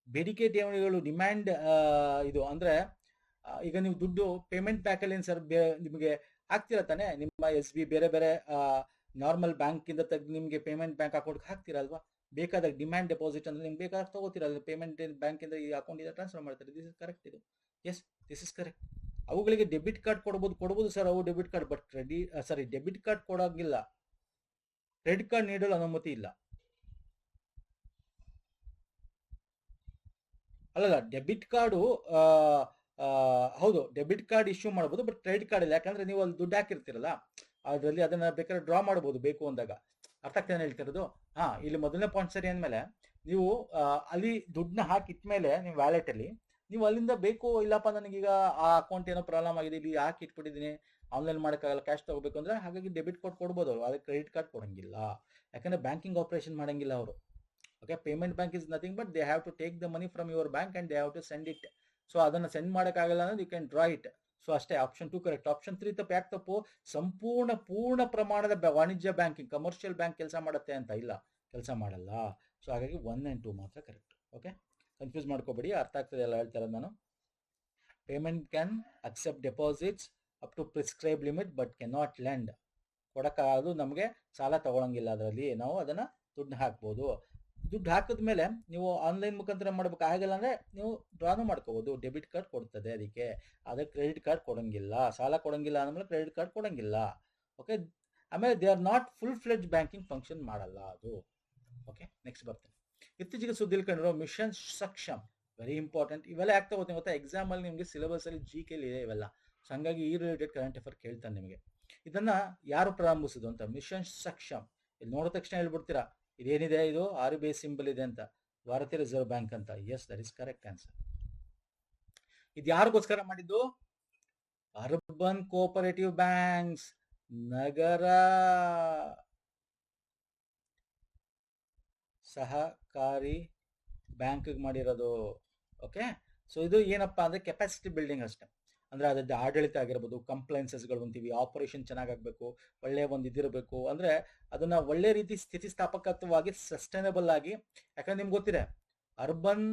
ಬೇಡಿಕೆ ಠೇವಣಿಗಳು ಡಿಮ್ಯಾಂಡ್ ಇದು ಅಂದರೆ ಈಗ ನೀವು ದುಡ್ಡು ಪೇಮೆಂಟ್ ಬ್ಯಾಂಕಲ್ಲಿ ಏನು ಸರ್ ನಿಮಗೆ ಹಾಕ್ತಿರ ತಾನೆ, ನಿಮ್ಮ SB ಬೇರೆ ಬೇರೆ ನಾರ್ಮಲ್ ಬ್ಯಾಂಕಿಂದ ತೆಗೆದು ನಿಮಗೆ ಪೇಮೆಂಟ್ ಬ್ಯಾಂಕ್ ಅಕೌಂಟ್ಗೆ ಹಾಕ್ತಿರಲ್ವಾ? ಬೇಕಾದಾಗ ಡಿಮ್ಯಾಂಡ್ ಡೆಪಾಸಿಟ್ ಅಂದರೆ ನಿಮ್ಗೆ ಬೇಕಾದಾಗ ತಗೋತೀರಲ್ಲ, ಪೇಮೆಂಟ್ ಬ್ಯಾಂಕಿಂದ ಈ ಅಕೌಂಟಿಂದ ಟ್ರಾನ್ಸ್ಫರ್ ಮಾಡ್ತಾರೆ. This is correct. ಇದು ಎಸ್, ದಿಸ್ ಇಸ್ ಕರೆಕ್ಟ್. ಅವುಗಳಿಗೆ ಡೆಬಿಟ್ ಕಾರ್ಡ್ ಕೊಡ್ಬೋದು ಸರ್, ಅವು debit card, but debit card ಕೊಡೋಂಗಿಲ್ಲ, ಕ್ರೆಡಿಟ್ ಕಾರ್ಡ್ ನೀಡಲು ಅನುಮತಿ ಇಲ್ಲ. ಅಲ್ಲಲ್ಲ, ಡೆಬಿಟ್ ಕಾರ್ಡು ಹೌದು, ಡೆಬಿಟ್ ಕಾರ್ಡ್ ಇಶ್ಯೂ ಮಾಡ್ಬೋದು, ಬಟ್ ಕ್ರೆಡಿಟ್ ಕಾರ್ಡ್ ಇಲ್ಲ. ಯಾಕಂದ್ರೆ ನೀವು ಅಲ್ಲಿ ದುಡ್ಡು ಹಾಕಿರ್ತೀರಲ್ಲ, ಅದರಲ್ಲಿ ಅದನ್ನ ಬೇಕಾದ್ರೆ ಡ್ರಾ ಮಾಡ್ಬೋದು ಬೇಕು ಅಂದಾಗ. ಅರ್ಥ ಆಗ್ತದೆ ಹೇಳ್ತಿರೋದು? ಇಲ್ಲಿ ಮೊದಲನೇ ಪಾಯಿಂಟ್ ಸರಿ ಅಂದಮೇಲೆ, ನೀವು ಅಲ್ಲಿ ದುಡ್ಡನ್ನ ಹಾಕಿಟ್ಮೇಲೆ ನೀವು ವ್ಯಾಲೆಟ್ ಅಲ್ಲಿ, ನೀವು ಅಲ್ಲಿಂದ ಬೇಕು, ಇಲ್ಲಪ್ಪ ನನಗೀಗ ಆ ಅಕೌಂಟ್ ಏನೋ ಪ್ರಾಬ್ಲಮ್ ಆಗಿದೆ, ಇಲ್ಲಿ ಹಾಕಿ ಇಟ್ಬಿಟ್ಟಿದ್ದೀನಿ, ಆನ್ಲೈನ್ ಮಾಡೋಕ್ಕಾಗಲ್ಲ, ಕ್ಯಾಶ್ ತಗೋಬೇಕು ಅಂದ್ರೆ, ಹಾಗಾಗಿ ಡೆಬಿಟ್ ಕಾರ್ಡ್ ಕೊಡ್ಬೋದು ಅವರು, ಅದಕ್ಕೆ ಕ್ರೆಡಿಟ್ ಕಾರ್ಡ್ ಕೊಡಂಗಿಲ್ಲ. ಯಾಕಂದ್ರೆ ಬ್ಯಾಂಕಿಂಗ್ ಆಪರೇಷನ್ ಮಾಡಂಗಿಲ್ಲ ಅವರು. Okay, payment bank is nothing but they have to take the money from your bank and they have to send it. So ಅದನ್ನ ಸೆಂಡ್ ಮಾಡೋಕ್ಕಾಗಲ್ಲ ಅಂದ್ರೆ you can draw it. So ಅಷ್ಟೇ. Option 2 correct. ಆಪ್ಷನ್ 3 ತಪ್ಪು. ಯಾಕೆ ತಪ್ಪು? ಪೂರ್ಣ ಪ್ರಮಾಣದ ವಾಣಿಜ್ಯ ಬ್ಯಾಂಕಿಂಗ್, ಕಮರ್ಷಿಯಲ್ ಬ್ಯಾಂಕ್ ಕೆಲಸ ಮಾಡುತ್ತೆ ಅಂತ ಇಲ್ಲ, ಕೆಲಸ ಮಾಡಲ್ಲ. ಸೊ ಹಾಗಾಗಿ 1 and 2 ಮಾತ್ರ ಕರೆಕ್ಟ್. ಓಕೆ, ಕನ್ಫ್ಯೂಸ್ ಮಾಡ್ಕೋಬೇಡಿ, ಅರ್ಥ ಆಗ್ತದೆ ಎಲ್ಲ ಹೇಳ್ತಾ ಇರೋದು ನಾನು. Payment can accept deposits up to prescribe limit but can not lend. ಕೊಡೋಕ್ಕಾಗದು, ನಮಗೆ ಸಾಲ ತಗೊಳಂಗಿಲ್ಲ, ಅದರಲ್ಲಿ ನಾವು ಅದನ್ನ ದುಡ್ಡು ಹಾಕ್ಬೋದು. ದುಡ್ಡು ಹಾಕಿದ್ಮೇಲೆ ನೀವು ಆನ್ಲೈನ್ ಮುಖಾಂತರ ಮಾಡ್ಬೇಕು, ಆಗಲ್ಲ ಅಂದ್ರೆ ನೀವು ಡ್ರಾನು ಮಾಡ್ಕೋಬಹುದು, ಡೆಬಿಟ್ ಕಾರ್ಡ್ ಕೊಡ್ತದೆ ಅದಕ್ಕೆ. ಅದಕ್ಕೆ ಕ್ರೆಡಿಟ್ ಕಾರ್ಡ್ ಕೊಡಂಗಿಲ್ಲ, ಸಾಲ ಕೊಡಂಗಿಲ್ಲ ಅಂದ್ಮೇಲೆ ಕ್ರೆಡಿಟ್ ಕಾರ್ಡ್ ಕೊಡಂಗಿಲ್ಲ. ಓಕೆ, ಆಮೇಲೆ they are not full fledge banking function ಮಾಡಲ್ಲ ಅದು. ಓಕೆ, ನೆಕ್ಸ್ಟ್ ಬರ್ತೇನೆ. ಇತ್ತೀಚೆಗೆ ಸುದ್ದಿಲ್ ಕಂಡಿರೋ ಮಿಷನ್ ಸಕ್ಷಮ್, ವೆರಿ ಇಂಪಾರ್ಟೆಂಟ್. ಇವೆಲ್ಲ ಯಾಕೆ ತಗೋತೀನಿ ಗೊತ್ತಾ? ಎಕ್ಸಾಮ್ ಅಲ್ಲಿ ನಿಮಗೆ ಸಿಲೆಬಸ್ ಅಲ್ಲಿ GK ಇದೆ ಇವೆಲ್ಲ. ಸೊ ಹಂಗಾಗಿ ಈ ರಿಲೇಟೆಡ್ ಕರೆಂಟ್ ಅಫೇರ್ ಕೇಳ್ತಾನೆ ನಿಮಗೆ. ಇದನ್ನ ಯಾರು ಪ್ರಾರಂಭಿಸಿದ್ರು ಅಂತ, ಮಿಷನ್ ಸಕ್ಷಮ್. ಇಲ್ಲಿ ನೋಡಿದ ತಕ್ಷಣ ಹೇಳ್ಬಿಡ್ತೀರಾ ಇದೇನಿದೆ, ಇದು RBI ಸಿಂಬಲ್ ಇದೆ ಅಂತ, ಭಾರತೀಯ ರಿಸರ್ವ್ ಬ್ಯಾಂಕ್ ಅಂತ. Yes, that is correct answer. ಇದು ಯಾರಿಗೋಸ್ಕರ ಮಾಡಿದ್ದು? ಅರ್ಬನ್ ಕೋಆಪರೇಟಿವ್ ಬ್ಯಾಂಕ್ಸ್, ನಗರ ಸಹಕಾರಿ ಬ್ಯಾಂಕ್ ಮಾಡಿರೋದು. ಓಕೆ, ಸೊ ಇದು ಏನಪ್ಪಾ ಅಂದ್ರೆ ಕೆಪಾಸಿಟಿ ಬಿಲ್ಡಿಂಗ್ ಅಷ್ಟೇ. ಅಂದ್ರೆ ಅದ್ರ ಆಡಳಿತ ಆಗಿರ್ಬೋದು, ಕಂಪ್ಲೈನ್ಸಸ್ಗಳು ಅಂತೀವಿ, ಆಪರೇಷನ್ ಚೆನ್ನಾಗಾಗಬೇಕು, ಒಳ್ಳೆ ಒಂದು ಇದಿರಬೇಕು, ಅಂದ್ರೆ ಅದನ್ನ ಒಳ್ಳೆ ರೀತಿ ಸ್ಥಿತಿಸ್ಥಾಪಕತ್ವವಾಗಿ ಸಸ್ಟೈನಬಲ್ ಆಗಿ. ಯಾಕಂದ್ರೆ ನಿಮ್ಗೆ ಗೊತ್ತಿದೆ, urban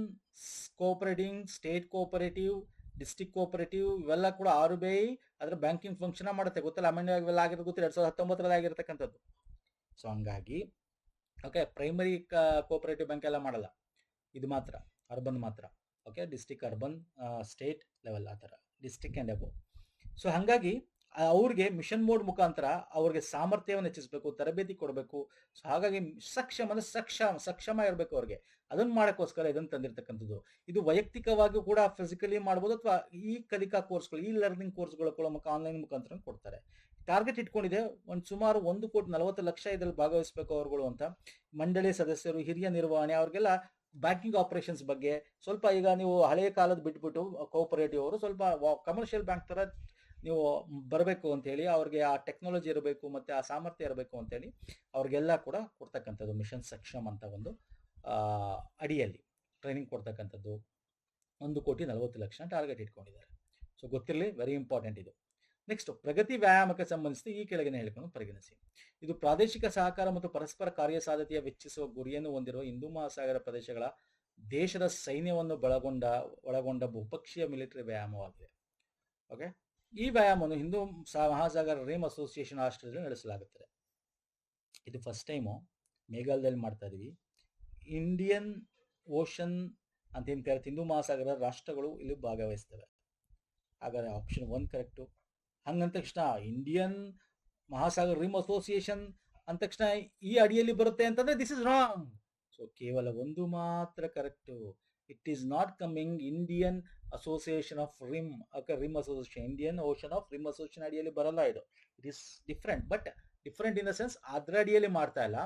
cooperative, state cooperative, district cooperative, ಇವೆಲ್ಲ ಕೂಡ RBI ಅದ್ರ ಬ್ಯಾಂಕಿಂಗ್ ಫಂಕ್ಷನ್ ಮಾಡುತ್ತೆ. ಗೊತ್ತಲ್ಲ, ಅಮೆಂಡ್ ಇವೆಲ್ಲ ಆಗಿರೋದು ಗೊತ್ತಿಲ್ಲ, 2019 ಆಗಿರ್ತಕ್ಕಂಥದ್ದು. ಸೊ ಹಂಗಾಗಿ ಓಕೆ, ಪ್ರೈಮರಿ ಕೋಆಪರೇಟಿವ್ ಬ್ಯಾಂಕ್ ಎಲ್ಲ ಮಾಡಲ್ಲ, ಇದು ಮಾತ್ರ ಅರ್ಬನ್ ಮಾತ್ರ. Okay, district, urban, state level, ಆ ಥರ ಡಿಸ್ಟ್ರಿಕ್ಟ್ ಆ್ಯಂಡ್ ಅಬೋ. ಸೊ ಹಾಗಾಗಿ ಅವ್ರಿಗೆ ಮಿಷನ್ ಮೋಡ್ ಮುಖಾಂತರ ಅವ್ರಿಗೆ ಸಾಮರ್ಥ್ಯವನ್ನು ಹೆಚ್ಚಿಸಬೇಕು, ತರಬೇತಿ ಕೊಡಬೇಕು. ಸೊ ಹಾಗಾಗಿ ಸಕ್ಷಮ ಅಂದ್ರೆ ಸಕ್ಷಮ ಇರಬೇಕು ಅವ್ರಿಗೆ. ಅದನ್ನ ಮಾಡೋಕ್ಕೋಸ್ಕರ ಇದನ್ನು ತಂದಿರ್ತಕ್ಕಂಥದ್ದು. ಇದು ವೈಯಕ್ತಿಕವಾಗಿ ಕೂಡ ಫಿಸಿಕಲಿ ಮಾಡ್ಬೋದು, ಅಥವಾ ಈ ಕಲಿಕಾ ಕೋರ್ಸ್ಗಳು, ಈ ಲರ್ನಿಂಗ್ ಕೋರ್ಸ್ಗಳು ಕೂಡ ಆನ್ಲೈನ್ ಮುಖಾಂತರ ಕೊಡ್ತಾರೆ. ಟಾರ್ಗೆಟ್ ಇಟ್ಕೊಂಡಿದೆ ಒಂದು ಸುಮಾರು 1,40,00,000 ಇದರಲ್ಲಿ ಭಾಗವಹಿಸಬೇಕು ಅವರುಗಳು ಅಂತ. ಮಂಡಳಿ ಸದಸ್ಯರು, ಹಿರಿಯ ನಿರ್ವಹಣೆ, ಅವ್ರಿಗೆಲ್ಲ ಬ್ಯಾಂಕಿಂಗ್ ಆಪರೇಷನ್ಸ್ ಬಗ್ಗೆ ಸ್ವಲ್ಪ, ಈಗ ನೀವು ಹಳೆಯ ಕಾಲದ ಬಿಟ್ಬಿಟ್ಟು ಕೋಆಪರೇಟಿವ್ ಅವರು ಸ್ವಲ್ಪ ಕಮರ್ಷಿಯಲ್ ಬ್ಯಾಂಕ್ ತರ ನೀವು ಬರಬೇಕು ಅಂತ ಹೇಳಿ, ಅವ್ರಿಗೆ ಆ ಟೆಕ್ನಾಲಜಿ ಇರಬೇಕು ಮತ್ತೆ ಆ ಸಾಮರ್ಥ್ಯ ಇರಬೇಕು ಅಂತೇಳಿ ಅವ್ರಿಗೆಲ್ಲ ಕೂಡ ಕೊಡ್ತಕ್ಕಂಥದ್ದು ಮಿಷನ್ ಸಕ್ಷಮ್ ಅಂತ ಒಂದು ಅಡಿಯಲ್ಲಿ ಟ್ರೈನಿಂಗ್ ಕೊಡ್ತಕ್ಕಂಥದ್ದು. 1,40,00,000 ಟಾರ್ಗೆಟ್ ಇಟ್ಕೊಂಡಿದ್ದಾರೆ. ಸೊ ಗೊತ್ತಿರಲಿ, ವೆರಿ ಇಂಪಾರ್ಟೆಂಟ್ ಇದು. ನೆಕ್ಸ್ಟ್, ಪ್ರಗತಿ ವ್ಯಾಯಾಮಕ್ಕೆ ಸಂಬಂಧಿಸಿ ಈ ಕೆಳಗಿನ ಹೇಳಿಕೆಯನ್ನು ಪರಿಗಣಿಸಿ. ಇದು ಪ್ರಾದೇಶಿಕ ಸಹಕಾರ ಮತ್ತು ಪರಸ್ಪರ ಕಾರ್ಯಸಾಧ್ಯತೆಯ ವೆಚ್ಚಿಸುವ ಗುರಿಯನ್ನು ಹೊಂದಿರುವ ಹಿಂದೂ ಮಹಾಸಾಗರ ಪ್ರದೇಶಗಳ ದೇಶದ ಸೈನ್ಯವನ್ನು ಒಳಗೊಂಡ ಬಹುಪಕ್ಷೀಯ ಮಿಲಿಟರಿ ವ್ಯಾಯಾಮವಾಗಿದೆ. ಓಕೆ, ಈ ವ್ಯಾಯಾಮವನ್ನು ಹಿಂದೂ ಮಹಾಸಾಗರ ರಿಮ್ ಅಸೋಸಿಯೇಷನ್ ಆಸ್ಟ್ರೇಲಿಯಾ ನಡೆಸಲಾಗುತ್ತದೆ. ಇದು ಫಸ್ಟ್ ಟೈಮು ಮೇಘಾಲಯದಲ್ಲಿ ಮಾಡ್ತಾ ಇದೀವಿ. ಇಂಡಿಯನ್ ಓಷನ್ ಅಂತ ಏನ್ ಕರೀತಾರೆ, ಹಿಂದೂ ಮಹಾಸಾಗರ ರಾಷ್ಟ್ರಗಳು ಇಲ್ಲಿ ಭಾಗವಹಿಸ್ತವೆ. ಹಾಗಾದ್ರೆ ಆಪ್ಷನ್ 1 ಕರೆಕ್ಟು. ಹಂಗಂದ ತಕ್ಷಣ ಇಂಡಿಯನ್ ಮಹಾಸಾಗರ್ ರಿಮ್ ಅಸೋಸಿಯೇಷನ್ ಅಂದ ತಕ್ಷಣ ಈ ಅಡಿಯಲ್ಲಿ ಬರುತ್ತೆ ಅಂತಂದ್ರೆ ದಿಸ್ ಇಸ್ ರಾಂಗ್. ಸೊ ಕೇವಲ ಒಂದು ಮಾತ್ರ correct. It is not coming Indian association of rim. Rim association, Indian ocean of rim association ಅಡಿಯಲ್ಲಿ ಬರಲ್ಲ ಇದು. It is different, but different in the sense ಅದ್ರ ಅಡಿಯಲ್ಲಿ ಮಾಡ್ತಾ ಇಲ್ಲ.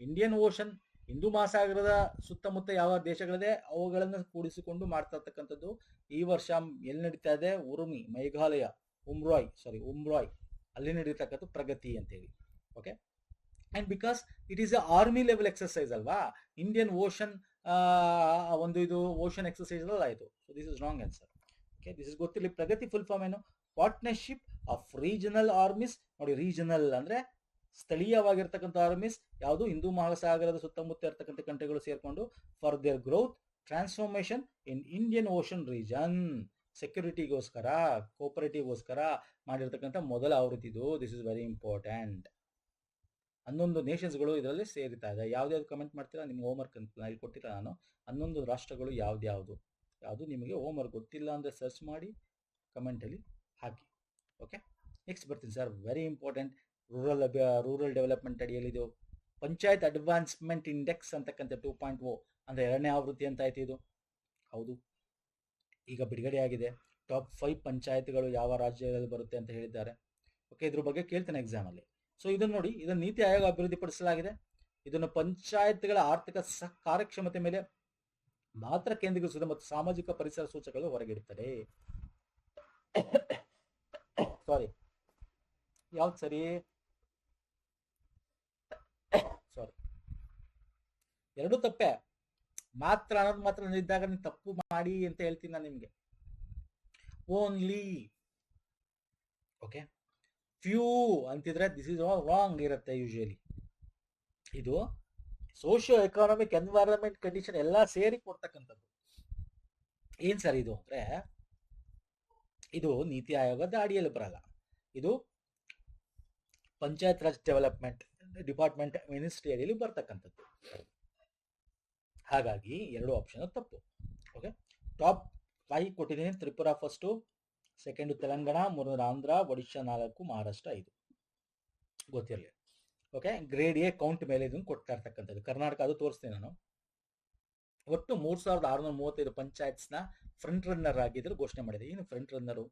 ಇಂಡಿಯನ್ ಓಷನ್, ಹಿಂದೂ ಮಹಾಸಾಗರದ ಸುತ್ತಮುತ್ತ ಯಾವ ದೇಶಗಳಿದೆ ಅವುಗಳನ್ನು ಕೂಡಿಸಿಕೊಂಡು ಮಾಡ್ತಾ ಇರ್ತಕ್ಕಂಥದ್ದು. ಈ ವರ್ಷ ಎಲ್ಲಿ ನಡೀತಾ ಇದೆ? ಉರುಮಿ, ಮೇಘಾಲಯ, ಉಮ್ರಾಯ್ ಅಲ್ಲಿ ನಡೀತಕ್ಕಂಥ ಪ್ರಗತಿ ಅಂತೇಳಿ. Okay, and because it is a army level exercise ಅಲ್ವಾ, ಇಂಡಿಯನ್ ಓಷನ್ ಒಂದು ಇದು ಓಷನ್ ಎಕ್ಸರ್ಸೈಸ್ ಅಲ್ಲ ಆಯಿತು. So this is wrong answer. Okay, this is ಗೊತ್ತಿರಲಿ. ಪ್ರಗತಿ ಫುಲ್ ಫಾರ್ಮ್ ಏನು? Partnership of regional army's. ನೋಡಿ, ರೀಜನಲ್ ಅಂದ್ರೆ ಸ್ಥಳೀಯವಾಗಿರ್ತಕ್ಕಂಥ ಆರ್ಮೀಸ್, ಯಾವುದು ಹಿಂದೂ ಮಹಾಸಾಗರದ ಸುತ್ತಮುತ್ತ ಇರ್ತಕ್ಕಂಥ ಕಂಟ್ರಿಗಳು ಸೇರ್ಕೊಂಡು for their growth transformation in Indian Ocean region. ಸೆಕ್ಯೂರಿಟಿಗೋಸ್ಕರ, ಕೋಪರೇಟಿವ್ಗೋಸ್ಕರ ಮಾಡಿರ್ತಕ್ಕಂಥ ಮೊದಲ ಆವೃತ್ತಿದು. This is very important. 11 ನೇಷನ್ಸ್ಗಳು ಇದರಲ್ಲಿ ಸೇರಿತಾ ಇದೆ. ಯಾವ್ದಾವ್ದು ಕಮೆಂಟ್ ಮಾಡ್ತೀರಾ? ನಿಮ್ಮ ಹೋಮ್ವರ್ಕ್ ಅಂತ ಇಲ್ಲಿ ಕೊಟ್ಟಿಲ್ಲ ನಾನು. 11 ರಾಷ್ಟ್ರಗಳು ಯಾವ್ದು ಅದು ನಿಮಗೆ ಹೋಮ್ವರ್ಕ್. ಗೊತ್ತಿಲ್ಲ ಅಂದರೆ ಸರ್ಚ್ ಮಾಡಿ ಕಮೆಂಟಲ್ಲಿ ಹಾಕಿ. ಓಕೆ, ನೆಕ್ಸ್ಟ್ ಬರ್ತೀನಿ sir. Very important. Rural development ಅಡಿಯಲ್ಲಿದು ಪಂಚಾಯತ್ ಅಡ್ವಾನ್ಸ್ಮೆಂಟ್ ಇಂಡೆಕ್ಸ್ ಅಂತಕ್ಕಂಥ 2.0 ಅಂದರೆ 2ನೇ ಆವೃತ್ತಿ ಅಂತ ಆಯ್ತು ಇದು. ಹೌದು, ಈಗ ಬಿಡುಗಡೆ ಆಗಿದೆ. ಟಾಪ್ 5 ಪಂಚಾಯತ್ಗಳು ಯಾವ ರಾಜ್ಯದಲ್ಲಿ ಬರುತ್ತೆ ಅಂತ ಹೇಳಿದ್ದಾರೆ. ಓಕೆ, ಇದ್ರ ಬಗ್ಗೆ ಕೇಳ್ತೇನೆ ಎಕ್ಸಾಮಲ್ಲಿ. ಸೊ ಇದನ್ನು ನೋಡಿ, ಇದನ್ನು ನೀತಿ ಆಯೋಗ ಅಭಿವೃದ್ಧಿಪಡಿಸಲಾಗಿದೆ. ಇದನ್ನು ಪಂಚಾಯತ್ಗಳ ಆರ್ಥಿಕ ಕಾರ್ಯಕ್ಷಮತೆ ಮೇಲೆ ಮಾತ್ರ ಕೇಂದ್ರೀಕರಿಸುತ್ತದೆ ಮತ್ತು ಸಾಮಾಜಿಕ ಪರಿಸರ ಸೂಚಕಗಳು ಹೊರಗಿಡುತ್ತದೆ. ಸಾರಿ, ಯಾವ್ದು ಸರಿ? ಸಾರಿ, ಎರಡು ತಪ್ಪೆ. ಮಾತ್ರ ಅನ್ನೋದು ಮಾತ್ರ ಇದ್ದಾಗ ನೀವು ತಪ್ಪು ಮಾಡಿ ಅಂತ ಹೇಳ್ತೀನಿ ನಾನು ನಿಮಗೆ. ಓನ್ಲಿ. ಓಕೆ, ಫ್ಯೂ ಅಂತಿದ್ರೆ ದಿಸ್ ಇಸ್ ರಾಂಗ್ ಇರುತ್ತೆ ಯೂಶುವಲಿ. ಇದು ಸೋಷಿಯೋ ಎಕಾನಮಿಕ್ ಎನ್ವೈರನ್ಮೆಂಟ್ ಕಂಡೀಷನ್ ಎಲ್ಲ ಸೇರಿ ಕೊಡ್ತಕ್ಕಂಥದ್ದು. ಏನ್ ಸರ್ ಇದು ಅಂದ್ರೆ, ಇದು ನೀತಿ ಆಯೋಗದ ಅಡಿಯಲ್ಲಿ ಬರಲ್ಲ. ಇದು panchayat Raj development department ministry ಅಡಿಯಲ್ಲಿ ಬರ್ತಕ್ಕಂಥದ್ದು. ಹಾಗಾಗಿ 2 ಆಪ್ಷನ್ ತಪ್ಪು. ಓಕೆ, ಟಾಪ್ 5 ಕೊಟ್ಟಿದ್ದೀನಿ. Tripura first, second Telangana, 3 Andhra, Odisha 4, Maharashtra 5. ಗೊತ್ತಿರಲಿ. ಓಕೆ, ಗ್ರೇಡ್ ಎ ಕೌಂಟ್ ಮೇಲೆ ಇದನ್ನು ಕೊಡ್ತಾ ಇರ್ತಕ್ಕಂಥದ್ದು. ಕರ್ನಾಟಕ ಅದು ತೋರಿಸ್ತೀನಿ ನಾನು. ಒಟ್ಟು 3635 ಪಂಚಾಯತ್ಸ್ನ ಫ್ರಂಟ್ ರನ್ನರ್ ಆಗಿದ್ರು ಘೋಷಣೆ ಮಾಡಿದೆ. ಏನು ಫ್ರಂಟ್ ರನ್ನರು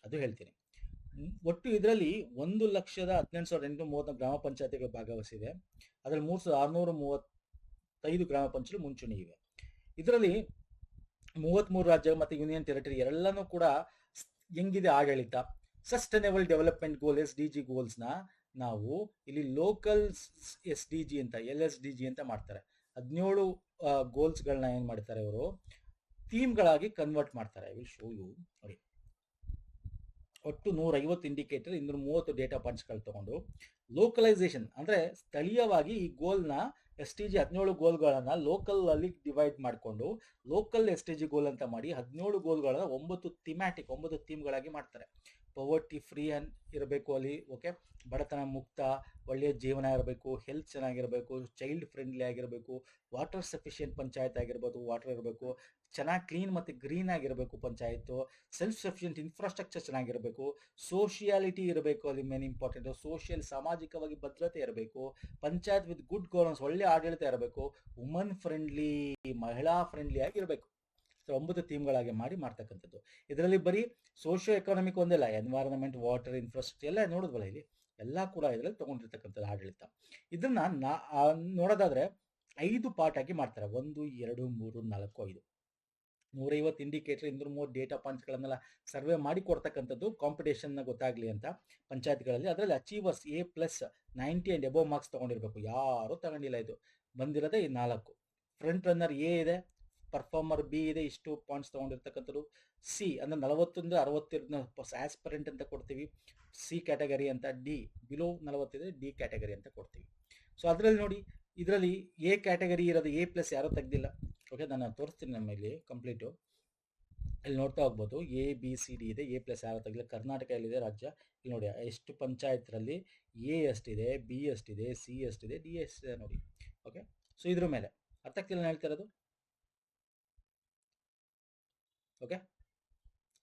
ಅದು ಹೇಳ್ತೀನಿ. ಒಟ್ಟು ಇದರಲ್ಲಿ 1,18,830 ಗ್ರಾಮ ಪಂಚಾಯತಿಗಳು ಭಾಗವಹಿಸಿದೆ. ಅದರಲ್ಲಿ 3,635 ಗ್ರಾಮ ಪಂಚಾಯತ್ ಮುಂಚೂಣಿ ಇವೆ. ಇದರಲ್ಲಿ 33 ರಾಜ್ಯ ಮತ್ತು ಯೂನಿಯನ್ ಟೆರಿಟರಿ ಎಲ್ಲನೂ ಕೂಡ ಹೆಂಗಿದೆ ಆಡಳಿತ. ಸಸ್ಟೈನಬಲ್ ಡೆವಲಪ್ಮೆಂಟ್ ಗೋಲ್ SDG ಗೋಲ್ಸ್ನ ನಾವು ಇಲ್ಲಿ ಲೋಕಲ್ SDG ಅಂತ LSDG ಅಂತ ಮಾಡ್ತಾರೆ. 17 ಗೋಲ್ಸ್ಗಳನ್ನ ಏನು ಮಾಡ್ತಾರೆ ಇವರು ಥೀಮ್ಗಳಾಗಿ ಕನ್ವರ್ಟ್ ಮಾಡ್ತಾರೆ. I will show you. ನೋಡಿ, ಒಟ್ಟು 150 ಇಂಡಿಕೇಟರ್, 230 ಡೇಟಾ ಪಾಯಿಂಟ್ಸ್ಗಳು ತಗೊಂಡು ಲೋಕಲೈಸೇಷನ್ ಅಂದರೆ ಸ್ಥಳೀಯವಾಗಿ ಈ ಗೋಲ್ನ SDG 17 ಗೋಲ್ಗಳನ್ನು ಲೋಕಲ್ ಅಲ್ಲಿ ಡಿವೈಡ್ ಮಾಡಿಕೊಂಡು ಲೋಕಲ್ SDG ಗೋಲ್ ಅಂತ ಮಾಡಿ 17 ಗೋಲ್ಗಳನ್ನ 9 ಥೀಮ್ಯಾಟಿಕ್ 9 ಥೀಮ್ಗಳಾಗಿ ಮಾಡ್ತಾರೆ. ಪವರ್ಟಿ ಫ್ರೀ ಅನ್ ಇರಬೇಕು ಅಲ್ಲಿ. ಓಕೆ, ಬಡತನ ಮುಕ್ತ, ಒಳ್ಳೆಯ ಜೀವನ ಇರಬೇಕು, ಹೆಲ್ತ್ ಚೆನ್ನಾಗಿರಬೇಕು, ಚೈಲ್ಡ್ ಫ್ರೆಂಡ್ಲಿ ಆಗಿರಬೇಕು, ವಾಟರ್ ಸಫಿಷಿಯೆಂಟ್ ಪಂಚಾಯತ್ ಆಗಿರ್ಬೋದು, ವಾಟರ್ ಇರಬೇಕು, ಚೆನ್ನಾಗಿ ಕ್ಲೀನ್ ಮತ್ತು ಗ್ರೀನ್ ಆಗಿರಬೇಕು ಪಂಚಾಯತು, ಸೆಲ್ಫ್ ಸಫಿಷಿಯೆಂಟ್ ಇನ್ಫ್ರಾಸ್ಟ್ರಕ್ಚರ್ ಚೆನ್ನಾಗಿರಬೇಕು, ಸೋಷಿಯಾಲಿಟಿ ಇರಬೇಕು, ಅಲ್ಲಿ ಮೇನ್ ಇಂಪಾರ್ಟೆಂಟು, ಸೋಷಿಯಲ್ ಸಾಮಾಜಿಕವಾಗಿ ಭದ್ರತೆ ಇರಬೇಕು, ಪಂಚಾಯತ್ ವಿತ್ ಗುಡ್ ಗವರ್ನೆನ್ಸ್ ಒಳ್ಳೆ ಆಡಳಿತ ಇರಬೇಕು, ವುಮನ್ ಫ್ರೆಂಡ್ಲಿ ಮಹಿಳಾ ಫ್ರೆಂಡ್ಲಿ ಆಗಿರಬೇಕು. 9 ಥೀಮ್ಗಳಾಗಿ ಮಾಡ್ತಕ್ಕಂಥದ್ದು. ಇದರಲ್ಲಿ ಬರೀ ಸೋಷಿಯೋ ಎಕಾನಮಿಕ್ ಒಂದಿಲ್ಲ, ಎನ್ವೈರನ್ಮೆಂಟ್, ವಾಟರ್, ಇನ್ಫ್ರಾಸ್ಟ್ರಕ್ಚರ್ ಎಲ್ಲ ನೋಡಿದ್ವಲ್ಲ ಇಲ್ಲಿ, ಎಲ್ಲ ಕೂಡ ಇದರಲ್ಲಿ ತಗೊಂಡಿರ್ತಕ್ಕಂಥದ್ದು ಆಡಳಿತ. ಇದನ್ನ ನೋಡೋದಾದ್ರೆ 5 ಪಾರ್ಟ್ ಆಗಿ ಮಾಡ್ತಾರೆ. 1, 2, 3, 4, 5. 150 ಇಂಡಿಕೇಟರ್, 230 ಡೇಟಾ ಪಾಯಿಂಟ್ಸ್ಗಳನ್ನೆಲ್ಲ ಸರ್ವೆ ಮಾಡಿ ಕೊಡ್ತಕ್ಕಂಥದ್ದು ಕಾಂಪಿಟೇಷನ್ನ ಗೊತ್ತಾಗ್ಲಿ ಅಂತ ಪಂಚಾಯತ್ಗಳಲ್ಲಿ. ಅದರಲ್ಲಿ achievers A+ 90 and above marks ತಗೊಂಡಿರ್ಬೇಕು. ಯಾರು ತಗೊಂಡಿಲ್ಲ. ಇದು ಬಂದಿರೋದೇ ಈ 4. ಫ್ರಂಟ್ ರನ್ನರ್ A ಇದೆ, ಪರ್ಫಾರ್ಮರ್ B ಇದೆ, ಇಷ್ಟು ಪಾಯಿಂಟ್ಸ್ ತಗೊಂಡಿರ್ತಕ್ಕಂಥದ್ದು. C ಅಂದರೆ 40-60 ಆಸ್ಪರೆಂಟ್ ಅಂತ ಕೊಡ್ತೀವಿ, C ಕ್ಯಾಟಗರಿ ಅಂತ. D ಬಿಲೋ 40 ಇದೆ, D ಕ್ಯಾಟಗರಿ ಅಂತ ಕೊಡ್ತೀವಿ. ಸೊ ಅದರಲ್ಲಿ ನೋಡಿ, ಇದರಲ್ಲಿ A ಕ್ಯಾಟಗರಿ ಇರೋದು A+ ಯಾರೂ ತೆಗೆದಿಲ್ಲ. ಓಕೆ, ನಾನು ತೋರಿಸ್ತೀನಿ ನಮ್ಮ ಇಲ್ಲಿ ಕಂಪ್ಲೀಟು. ಇಲ್ಲಿ ನೋಡ್ತಾ ಹೋಗ್ಬೋದು, ABCD ಇದೆ, A+ ಯಾರು ತೆಗೆದಿಲ್ಲ. ಕರ್ನಾಟಕ ಎಲ್ಲಿದೆ ರಾಜ್ಯ, ಇಲ್ಲಿ ನೋಡಿ ಎಷ್ಟು ಪಂಚಾಯತ್ರಲ್ಲಿ A ಎಷ್ಟಿದೆ, B ಎಷ್ಟಿದೆ, C ಎಷ್ಟಿದೆ, D ಎಷ್ಟಿದೆ ನೋಡಿ. ಓಕೆ, ಸೊ ಇದ್ರ ಮೇಲೆ ಅರ್ಥ ಆಗ್ತಿಲ್ಲ ನಾನು ಹೇಳ್ತಾ ಇರೋದು. ಓಕೆ,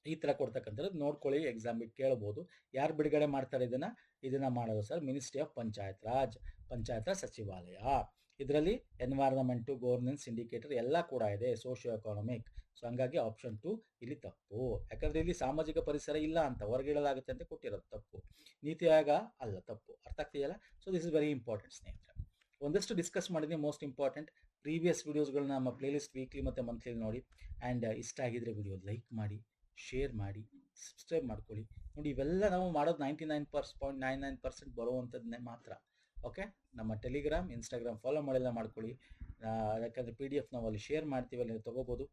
ಈ ಥರ ಕೊಡ್ತಕ್ಕಂಥದ್ದು ನೋಡ್ಕೊಳ್ಳಿ. ಎಕ್ಸಾಮ್ ಬಿಟ್ಟು ಕೇಳ್ಬೋದು. ಯಾರು ಬಿಡುಗಡೆ ಮಾಡ್ತಾರೆ ಇದನ್ನ ಮಾಡೋದು sir? Ministry of panchayat Raj ಸಚಿವಾಲಯ. ಇದರಲ್ಲಿ ಎನ್ವೈರನ್ಮೆಂಟು, ಗವರ್ನೆನ್ಸ್, ಇಂಡಿಕೇಟರ್ ಎಲ್ಲ ಕೂಡ ಇದೆ, ಸೋಷಿಯೋ ಎಕಾನಮಿಕ್. ಸೊ ಹಂಗಾಗಿ ಆಪ್ಷನ್ 2 ಇಲ್ಲಿ ತಪ್ಪು. ಯಾಕಂದರೆ ಇಲ್ಲಿ ಸಾಮಾಜಿಕ ಪರಿಸರ ಇಲ್ಲ ಅಂತ ಹೊರಗಿಡಲಾಗುತ್ತೆ ಅಂತ ಕೊಟ್ಟಿರೋದು ತಪ್ಪು. ನೀತಿ ಆಯೋಗ ಅಲ್ಲ, ತಪ್ಪು. ಅರ್ಥ ಆಗ್ತಿದೆಯಲ್ಲ? So this is very important ಸ್ನೇಹಿತರೆ. ಒಂದಷ್ಟು ಡಿಸ್ಕಸ್ ಮಾಡಿದ್ದೀನಿ, ಮೋಸ್ಟ್ ಇಂಪಾರ್ಟೆಂಟ್. ಪ್ರೀವಿಯಸ್ ವೀಡಿಯೋಸ್ಗಳನ್ನ ನಮ್ಮ ಪ್ಲೇಲಿಸ್ಟ್ ವೀಕ್ಲಿ ಮತ್ತು ಮಂತ್ಲಿ ನೋಡಿ. ಆ್ಯಂಡ್ ಇಷ್ಟ ಆಗಿದ್ರೆ ವಿಡಿಯೋ ಲೈಕ್ ಮಾಡಿ, ಶೇರ್ ಮಾಡಿ, ಸಬ್ಸ್ಕ್ರೈಬ್ ಮಾಡ್ಕೊಳ್ಳಿ. ನೋಡಿ, ಇವೆಲ್ಲ ನಾವು ಮಾಡೋದು 99.99% ಬರುವಂಥದ್ದನ್ನೇ ಮಾತ್ರ. ಓಕೆ, ನಮ್ಮ ಟೆಲಿಗ್ರಾಮ್, ಇನ್ಸ್ಟಾಗ್ರಾಮ್ ಫಾಲೋ ಮಾಡಿಲ್ಲ ಮಾಡ್ಕೊಳ್ಳಿ. ಯಾಕಂದರೆ PDF ನಾವು ಅಲ್ಲಿ ಶೇರ್ ಮಾಡ್ತೀವಿ, ಅಲ್ಲಿ ತೊಗೋಬೋದು.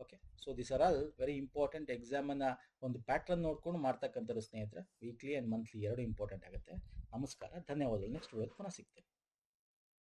Okay, so this are all very important. ಎಕ್ಸಾಮನ್ನು ಒಂದು ಪ್ಯಾಟ್ರನ್ ನೋಡ್ಕೊಂಡು ಮಾಡ್ತಕ್ಕಂಥದ್ದು ಸ್ನೇಹಿತರೆ. ವೀಕ್ಲಿ ಆ್ಯಂಡ್ ಮಂತ್ಲಿ 2 ಇಂಪಾರ್ಟೆಂಟ್ ಆಗುತ್ತೆ. ನಮಸ್ಕಾರ, ಧನ್ಯವಾದಗಳು. ನೆಕ್ಸ್ಟ್ ವಿಡಿಯೋದಲ್ಲಿ ಪುನಃ ಸಿಗ್ತೇವೆ.